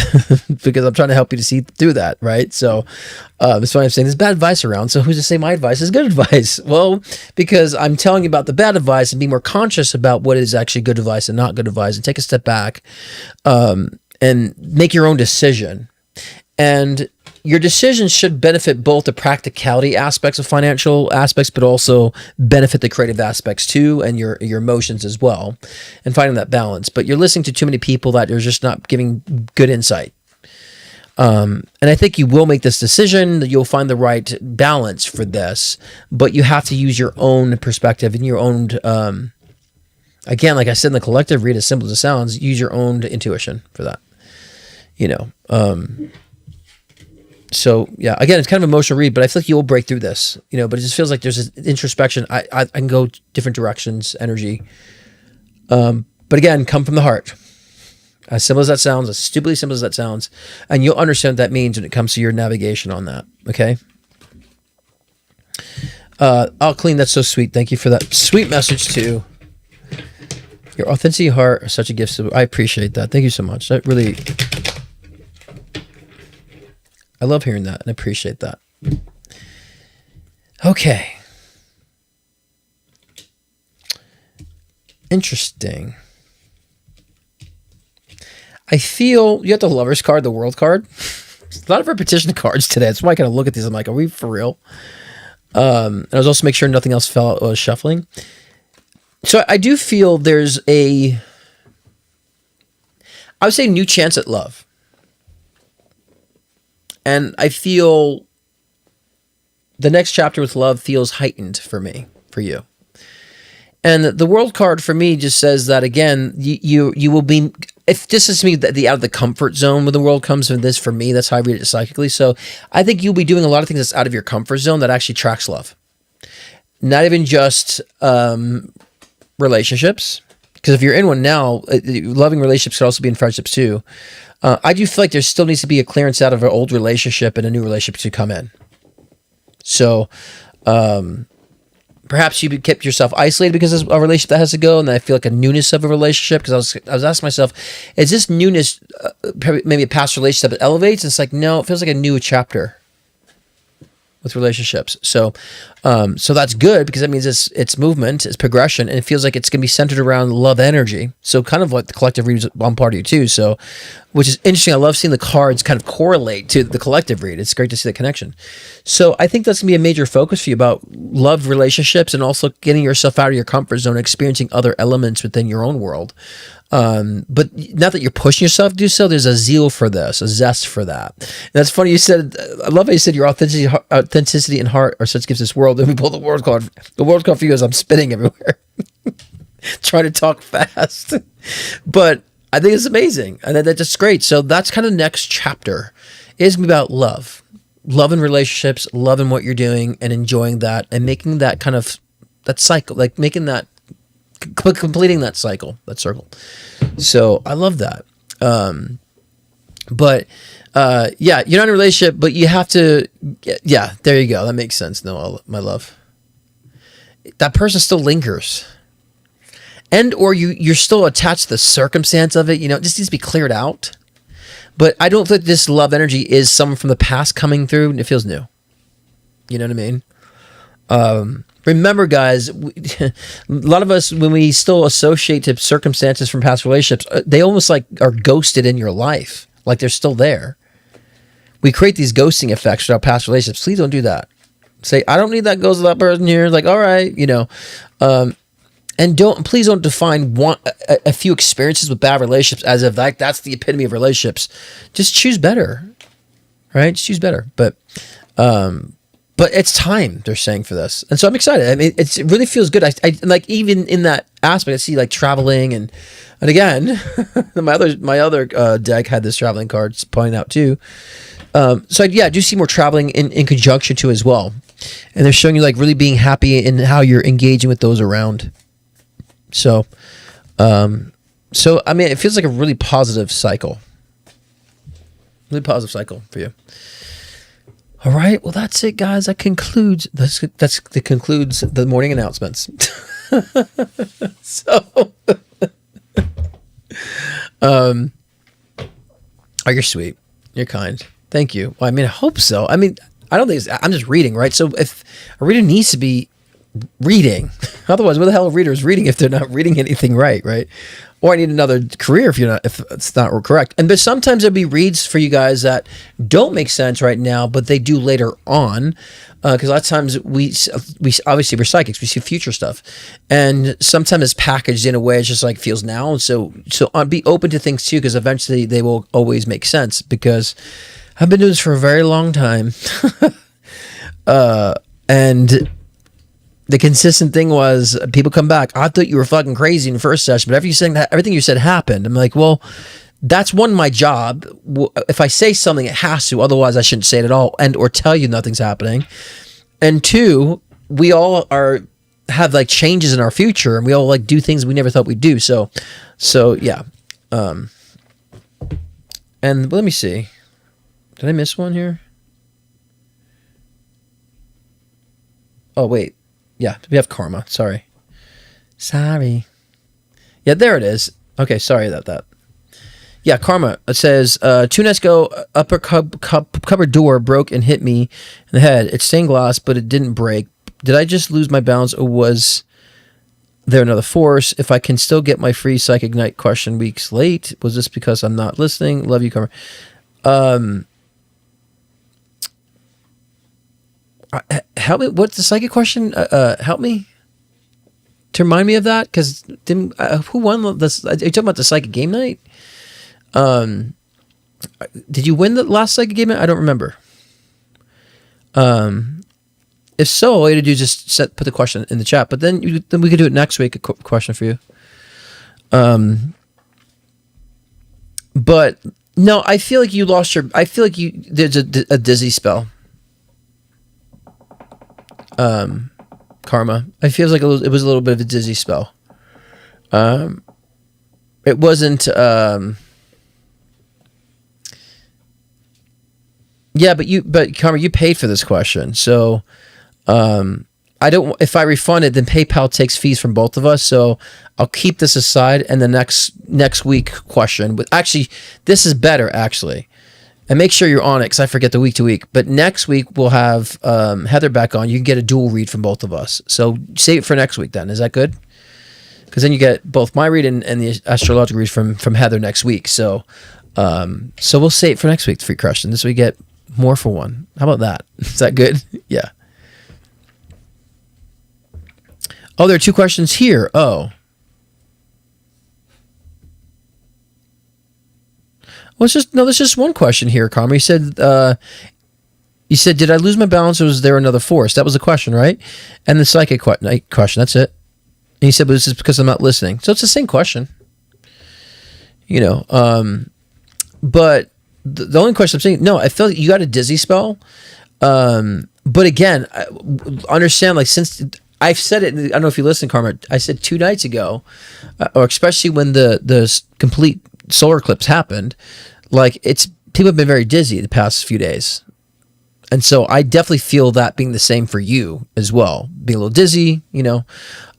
because I'm trying to help you to see through that, right? So that's why I'm saying there's bad advice around. So who's to say my advice is good advice? Well, because I'm telling you about the bad advice and be more conscious about what is actually good advice and not good advice, and take a step back and make your own decision. And your decision should benefit both the practicality aspects of financial aspects, but also benefit the creative aspects too, and your emotions as well, and finding that balance. But you're listening to too many people that are just not giving good insight. And I think you will make this decision, that you'll find the right balance for this, but you have to use your own perspective and your own, again, like I said in the collective read, as simple as it sounds, use your own intuition for that, So yeah, again, it's kind of an emotional read, but I feel like you'll break through this, but it just feels like there's an introspection. I can go different directions, energy. But again, come from the heart. As simple as that sounds, as stupidly simple as that sounds, and you'll understand what that means when it comes to your navigation on that. Okay. Clean. That's so sweet. Thank you for that sweet message too. Your authenticity, heart are such a gift. I appreciate that. Thank you so much. That really, I love hearing that and appreciate that. Okay. Interesting. I feel you have the Lover's card, the World card. A lot of repetition cards today. That's why I kind of look at these. I'm like, are we for real? And I was also make sure nothing else fell out while I was shuffling. So I do feel there's I would say, new chance at love. And I feel the next chapter with love feels heightened for me, for you. And the World card for me just says that, again, you will be, if this is me, the out of the comfort zone when the World comes from this, for me, that's how I read it psychically. So I think you'll be doing a lot of things that's out of your comfort zone that actually tracks love. Not even just relationships, because if you're in one now, loving relationships could also be in friendships too. I do feel like there still needs to be a clearance out of an old relationship and a new relationship to come in. So perhaps you kept yourself isolated because of a relationship that has to go, and then I feel like a newness of a relationship, because I was asking myself, is this newness maybe a past relationship that elevates? And it's like, no, it feels like a new chapter with relationships. So that's good, because that means it's movement, it's progression, and it feels like it's going to be centered around love energy. So kind of like the collective read is on part of you too. So, which is interesting. I love seeing the cards kind of correlate to the collective read. It's great to see the connection. So I think that's going to be a major focus for you about love relationships, and also getting yourself out of your comfort zone, experiencing other elements within your own world. But not that you're pushing yourself to do so, there's a zeal for this, a zest for that. And that's funny. You said, I love how you said your authenticity and heart are such gifts this world. And we pull the World card. The World card for you is I'm spinning everywhere, trying to talk fast. But I think it's amazing. And that's just great. So that's kind of the next chapter is about love in relationships, love in what you're doing, and enjoying that, and making that kind of, that cycle, like making that, completing that cycle, that circle. So I love that. But yeah, you're not in a relationship, but you have to, yeah, there you go. That makes sense. No, my love. That person still lingers. And, or you're still attached to the circumstance of it. It just needs to be cleared out. But I don't think this love energy is someone from the past coming through. It feels new. You know what I mean? Remember, guys, a lot of us, when we still associate to circumstances from past relationships, they almost like are ghosted in your life. Like they're still there. we create these ghosting effects with our past relationships. Please don't do that. Say, I don't need that ghost of that person here. Like, all right, and please don't define a few experiences with bad relationships as if that's the epitome of relationships. Just choose better, right? Just choose better. But it's time, they're saying, for this, and so I'm excited. I mean, it really feels good. I like, even in that aspect, I see like traveling and again, my other deck had this traveling card pointing out too. So I do see more traveling in conjunction too as well, and they're showing you like really being happy in how you're engaging with those around. So I mean, it feels like a really positive cycle. Really positive cycle for you. All right, well, that's it, guys. That concludes the morning announcements. So, oh, you're sweet. You're kind. Thank you. Well, I mean, I hope so. I mean, I don't think I'm just reading, right? So if a reader needs to be reading, otherwise, what the hell are readers reading if they're not reading anything right? Or I need another career if it's not correct. But sometimes there'll be reads for you guys that don't make sense right now, but they do later on. Because a lot of times we obviously, we're psychics, we see future stuff, and sometimes it's packaged in a way it's just like feels now. And so be open to things too, because eventually they will always make sense. Because I've been doing this for a very long time, and the consistent thing was people come back, I thought you were fucking crazy in the first session, but everything you said happened. I'm like, well, that's one, my job. If I say something, it has to, otherwise I shouldn't say it at all, and or tell you nothing's happening. And two, we all have like changes in our future, and we all like do things we never thought we'd do. So yeah. And let me see. Did I miss one here? Oh, wait. Yeah, we have karma. Sorry. Yeah, there it is. Okay, sorry about that. Yeah, karma. It says, 2 nights ago, upper cupboard door broke and hit me in the head. It's stained glass, but it didn't break. Did I just lose my balance, or was there another force? If I can still get my free Psychic Night question weeks late, was this because I'm not listening? Love you, karma. Help me. What's the psychic question? Help me to remind me of that, because who won this? Are you talking about the psychic game night? Did you win the last psychic game night? I don't remember. If so, all you had to do is just put the question in the chat. But then we could do it next week. A question for you. But no, I feel like you lost your. I feel like there's a dizzy spell. Karma. It feels like it was a little bit of a dizzy spell. It wasn't. Yeah, but Karma, you paid for this question, so I don't. If I refund it, then PayPal takes fees from both of us. So I'll keep this aside, and the next week question. But actually, this is better actually. And make sure you're on it, because I forget the week to week. But next week we'll have Heather back on. You can get a dual read from both of us. So save it for next week then. Is that good? Because then you get both my read and the astrological read from Heather next week. So we'll save it for next week, the free question. This way we get more for one. How about that? Is that good? Yeah. Oh, there are 2 questions here. Oh. Well, there's just one question here, Karma. You said, did I lose my balance, or was there another force? That was the question, right? And the psychic question, that's it. And you said, but this is because I'm not listening. So it's the same question. But the only question I'm saying, no, I feel like you got a dizzy spell. But again, understand, like, since I've said it, I don't know if you listen, Karma, I said 2 nights ago, or especially when the complete solar eclipse happened, like, people have been very dizzy the past few days, and so I definitely feel that being the same for you as well, being a little dizzy,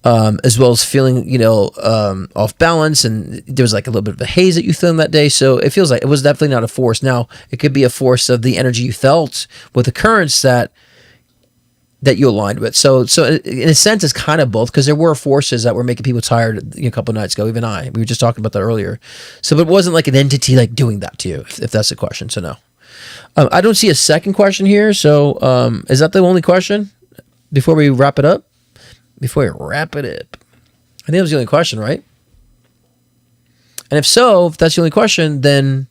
as well as feeling off balance, and there was like a little bit of a haze that you felt that day. So it feels like it was definitely not a force. Now it could be a force of the energy you felt with the currents that you aligned with. So in a sense, it's kind of both, because there were forces that were making people tired a couple of nights ago. Even we were just talking about that earlier. So, but it wasn't like an entity like doing that to you, if that's the question. So no. I don't see a second question here. So is that the only question before we wrap it up? Before we wrap it up, I think that was the only question, right? And if so, if that's the only question, then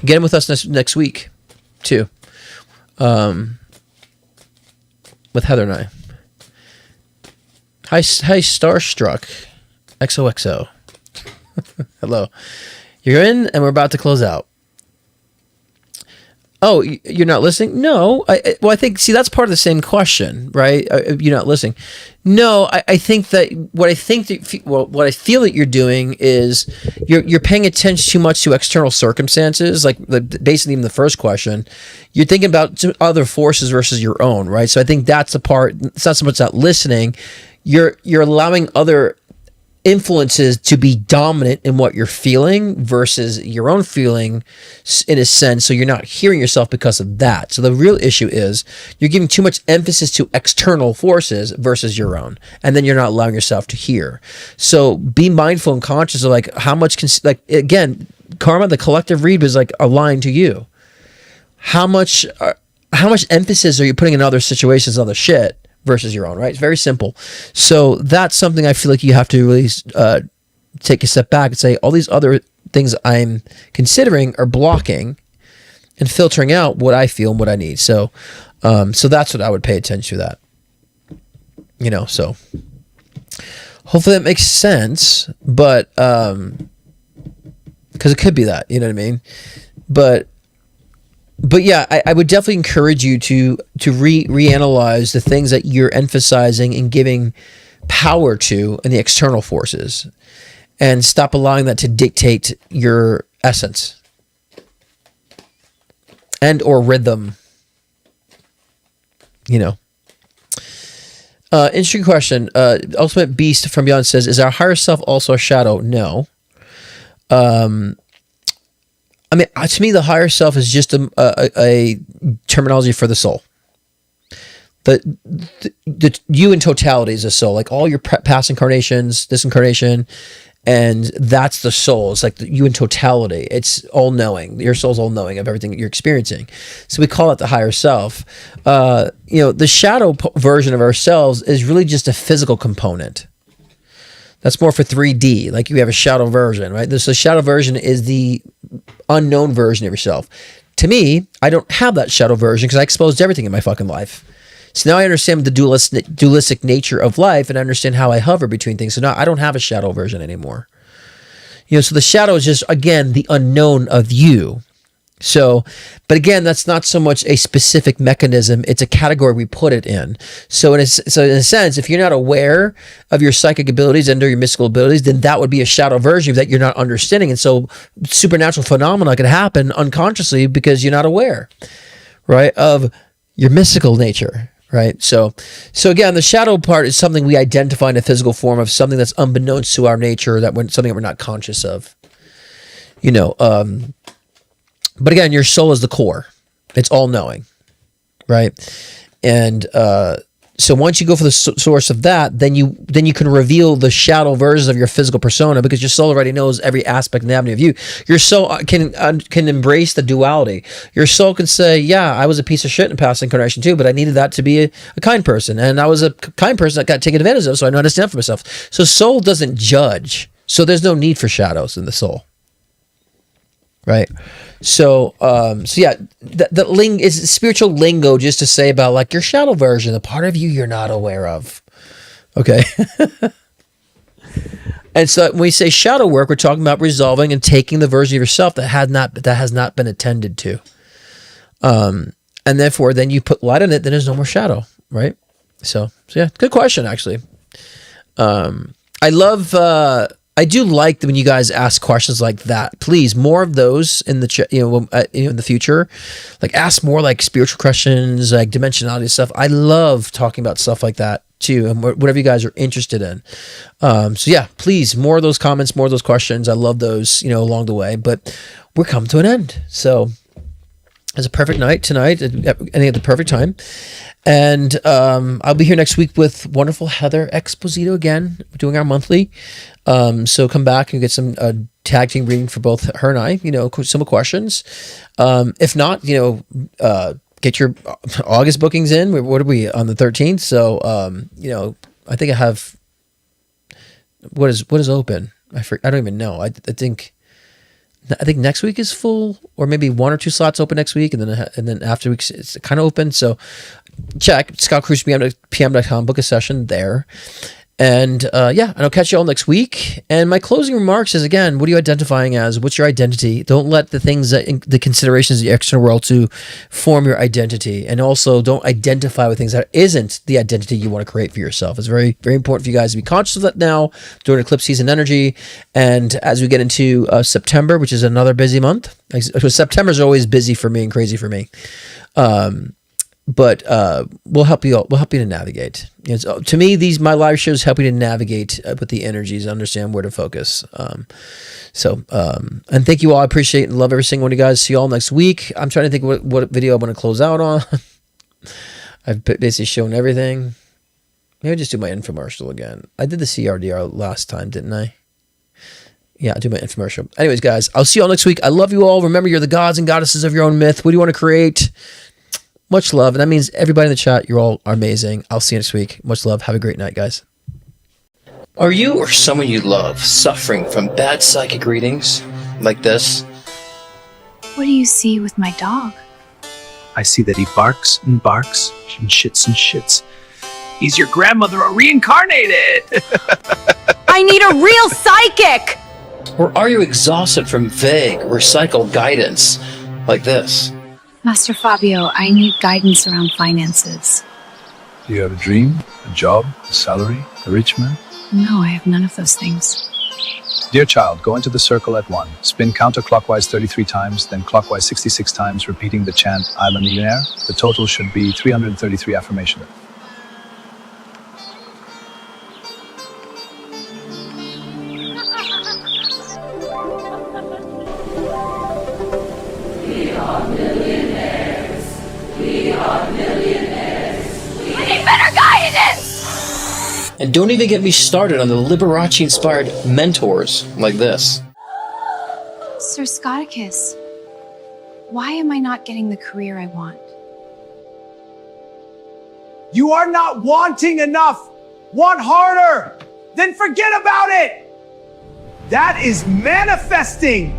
get in with us next week, too. With Heather and I. Hi, Starstruck. XOXO. Hello. You're in, and we're about to close out. Oh, you're not listening? No. I think, see, that's part of the same question, right? You're not listening. No, I think that what I feel that you're doing is you're paying attention too much to external circumstances, like basically even the first question. You're thinking about other forces versus your own, right? So I think that's the part. It's not so much that listening. You're allowing other influences to be dominant in what you're feeling versus your own feeling in a sense, so you're not hearing yourself because of that. So the real issue is you're giving too much emphasis to external forces versus your own, and then you're not allowing yourself to hear. So be mindful and conscious of like how much again, karma, the collective read was like aligned to you. How much emphasis are you putting in other situations, other shit versus your own, right? It's very simple. So that's something I feel like you have to really take a step back and say, all these other things I'm considering are blocking and filtering out what I feel and what I need. So that's what I would pay attention to that. So hopefully that makes sense, but, cause it could be that, you know what I mean? But yeah, I would definitely encourage you to reanalyze the things that you're emphasizing and giving power to in the external forces, and stop allowing that to dictate your essence and or rhythm. Interesting question. Ultimate Beast from Beyond says, "Is our higher self also a shadow?" No. I mean, to me, the higher self is just a terminology for the soul. The you in totality is a soul, like all your past incarnations, this incarnation, and that's the soul. It's like you in totality. It's all knowing. Your soul's all knowing of everything that you're experiencing. So we call it the higher self. The shadow version of ourselves is really just a physical component. That's more for 3D. Like you have a shadow version, right? The shadow version is the unknown version of yourself. To me, I don't have that shadow version because I exposed everything in my fucking life. So now I understand the dualistic nature of life, and I understand how I hover between things. So now I don't have a shadow version anymore. So the shadow is just, again, the unknown of you. So, but again, that's not so much a specific mechanism. It's a category we put it in. So in a sense, if you're not aware of your psychic abilities and or your mystical abilities, then that would be a shadow version that you're not understanding. And so supernatural phenomena can happen unconsciously because you're not aware, right, of your mystical nature, right? So again, the shadow part is something we identify in a physical form of something that's unbeknownst to our nature, something that we're not conscious of, But again, your soul is the core. It's all knowing, right? And so once you go for the source of that, then you can reveal the shadow versions of your physical persona, because your soul already knows every aspect and avenue of you. Your soul can embrace the duality. Your soul can say, yeah, I was a piece of shit in past incarnation too, but I needed that to be a kind person. And I was a kind person that got taken advantage of, so I know how to stand up for myself. So soul doesn't judge. So there's no need for shadows in the soul. Right. So yeah, the is spiritual lingo just to say about like your shadow version, the part of you you're not aware of. Okay. And so when we say shadow work, we're talking about resolving and taking the version of yourself that has not been attended to. And therefore, then you put light on it, then there's no more shadow, right? So yeah, good question actually. I do like when you guys ask questions like that. Please, more of those in the in the future. Like ask more like spiritual questions, like dimensionality stuff. I love talking about stuff like that too, and whatever you guys are interested in. So yeah, please, more of those comments, more of those questions. I love those, along the way. But we're coming to an end, so it's a perfect night tonight, ending at the perfect time. And I'll be here next week with wonderful Heather Exposito again. We're doing our monthly. So come back and get some tag team reading for both her and I, some questions. If not, get your August bookings in. What are we on the 13th? So, I think I have, what is open? I don't even know. I think next week is full, or maybe 1 or 2 slots open next week. And then after weeks, it's kind of open. So check scottcruisepm.com, book a session there. And and I'll catch you all next week. And my closing remarks is, again, what are you identifying as? What's your identity? Don't let the things the considerations of the external world to form your identity. And also don't identify with things that isn't the identity you want to create for yourself. It's very, very important for you guys to be conscious of that now during eclipse season energy. And as we get into September, which is another busy month, September is always busy for me and crazy for me. But we'll help you to navigate. To me, my live shows help you to navigate with the energies, understand where to focus. And thank you all. I appreciate and love every single one of you guys. See you all next week. I'm trying to think what video I want to close out on. I've basically shown everything. Maybe I'll just do my infomercial again. I did the CRDR last time, didn't I? Yeah, I'll do my infomercial. Anyways, guys, I'll see you all next week. I love you all. Remember, you're the gods and goddesses of your own myth. What do you want to create? Much love. And that means everybody in the chat, you're all amazing. I'll see you next week. Much love. Have a great night, guys. Are you or someone you love suffering from bad psychic readings like this? What do you see with my dog? I see that he barks and barks and shits. He's your grandmother reincarnated! I need a real psychic! Or are you exhausted from vague, recycled guidance like this? Master Fabio, I need guidance around finances. Do you have a dream, a job, a salary, a rich man? No, I have none of those things. Dear child, go into the circle at 1. Spin counterclockwise 33 times, then clockwise 66 times, repeating the chant I'm a millionaire. The total should be 333 affirmations. And don't even get me started on the Liberace-inspired mentors like this. Sir Scotticus, why am I not getting the career I want? You are not wanting enough. Want harder. Then forget about it. That is manifesting.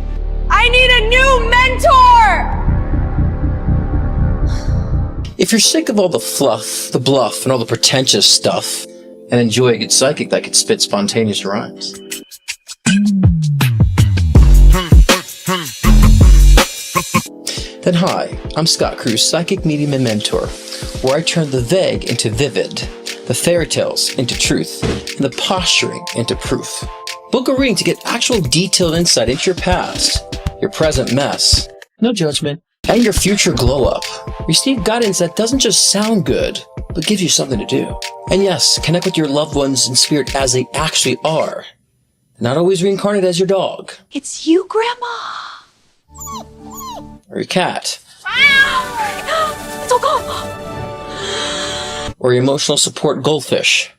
I need a new mentor! If you're sick of all the fluff, the bluff, and all the pretentious stuff, and enjoy a good psychic that could spit spontaneous rhymes, then hi, I'm Scott Cruz, psychic medium and mentor, where I turn the vague into vivid, the fairy tales into truth, and the posturing into proof. Book a reading to get actual detailed insight into your past, your present mess, no judgment, and your future glow up. Receive guidance that doesn't just sound good, but gives you something to do. And yes, connect with your loved ones in spirit as they actually are, not always reincarnated as your dog. It's you, Grandma! Or your cat. It's all gone! Or your emotional support goldfish.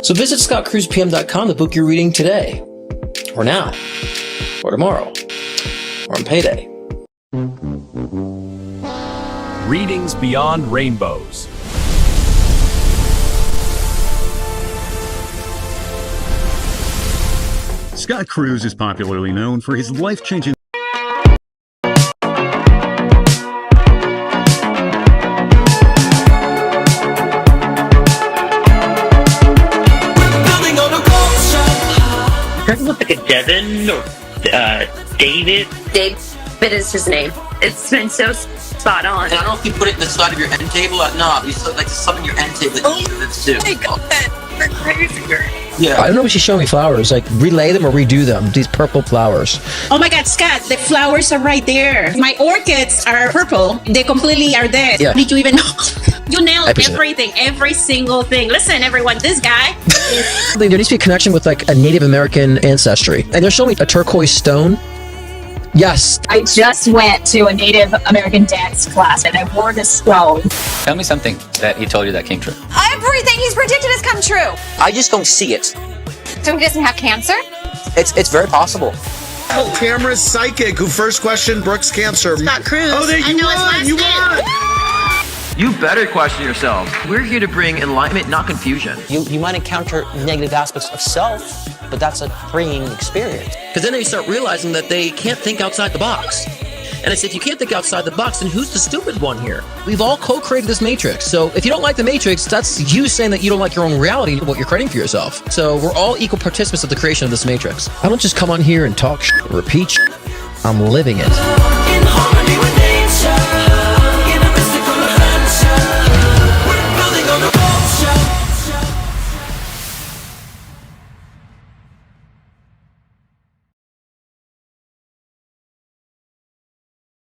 So visit scottcruisepm.com to book your reading today, or now, or tomorrow, or on payday. Readings Beyond Rainbows. Scott Cruz is popularly known for his life-changing Doesn't look like a Devin or David. David is his name. It's been so spot on. I don't know if you put it in the side of your end table or not. You still like something your end table that you should do. Oh my god, we're crazy. Yeah, I don't know if she's showing me flowers. Like, relay them or redo them. These purple flowers. Oh my god, Scott, the flowers are right there. My orchids are purple. They completely are dead. Yeah. Did you even know? You nailed everything, every single thing. Listen, everyone, this guy is... There needs to be a connection with, like, a Native American ancestry. And they're showing me a turquoise stone. Yes. I just went to a Native American dance class and I wore this stone. Tell me something that he told you that came true. Everything he's predicted has come true. I just don't see it. So he doesn't have cancer? It's very possible. Oh, Tamara's psychic, who first questioned Brooke's cancer. Scott Cruz. Oh, there you won! You won! You better question yourself. We're here to bring enlightenment, not confusion. You might encounter negative aspects of self, but that's a freeing experience. Because then they start realizing that they can't think outside the box. And I say, if you can't think outside the box, then who's the stupid one here? We've all co-created this matrix. So if you don't like the matrix, that's you saying that you don't like your own reality, what you're creating for yourself. So we're all equal participants of the creation of this matrix. I don't just come on here and talk shit, repeat shit. I'm living it.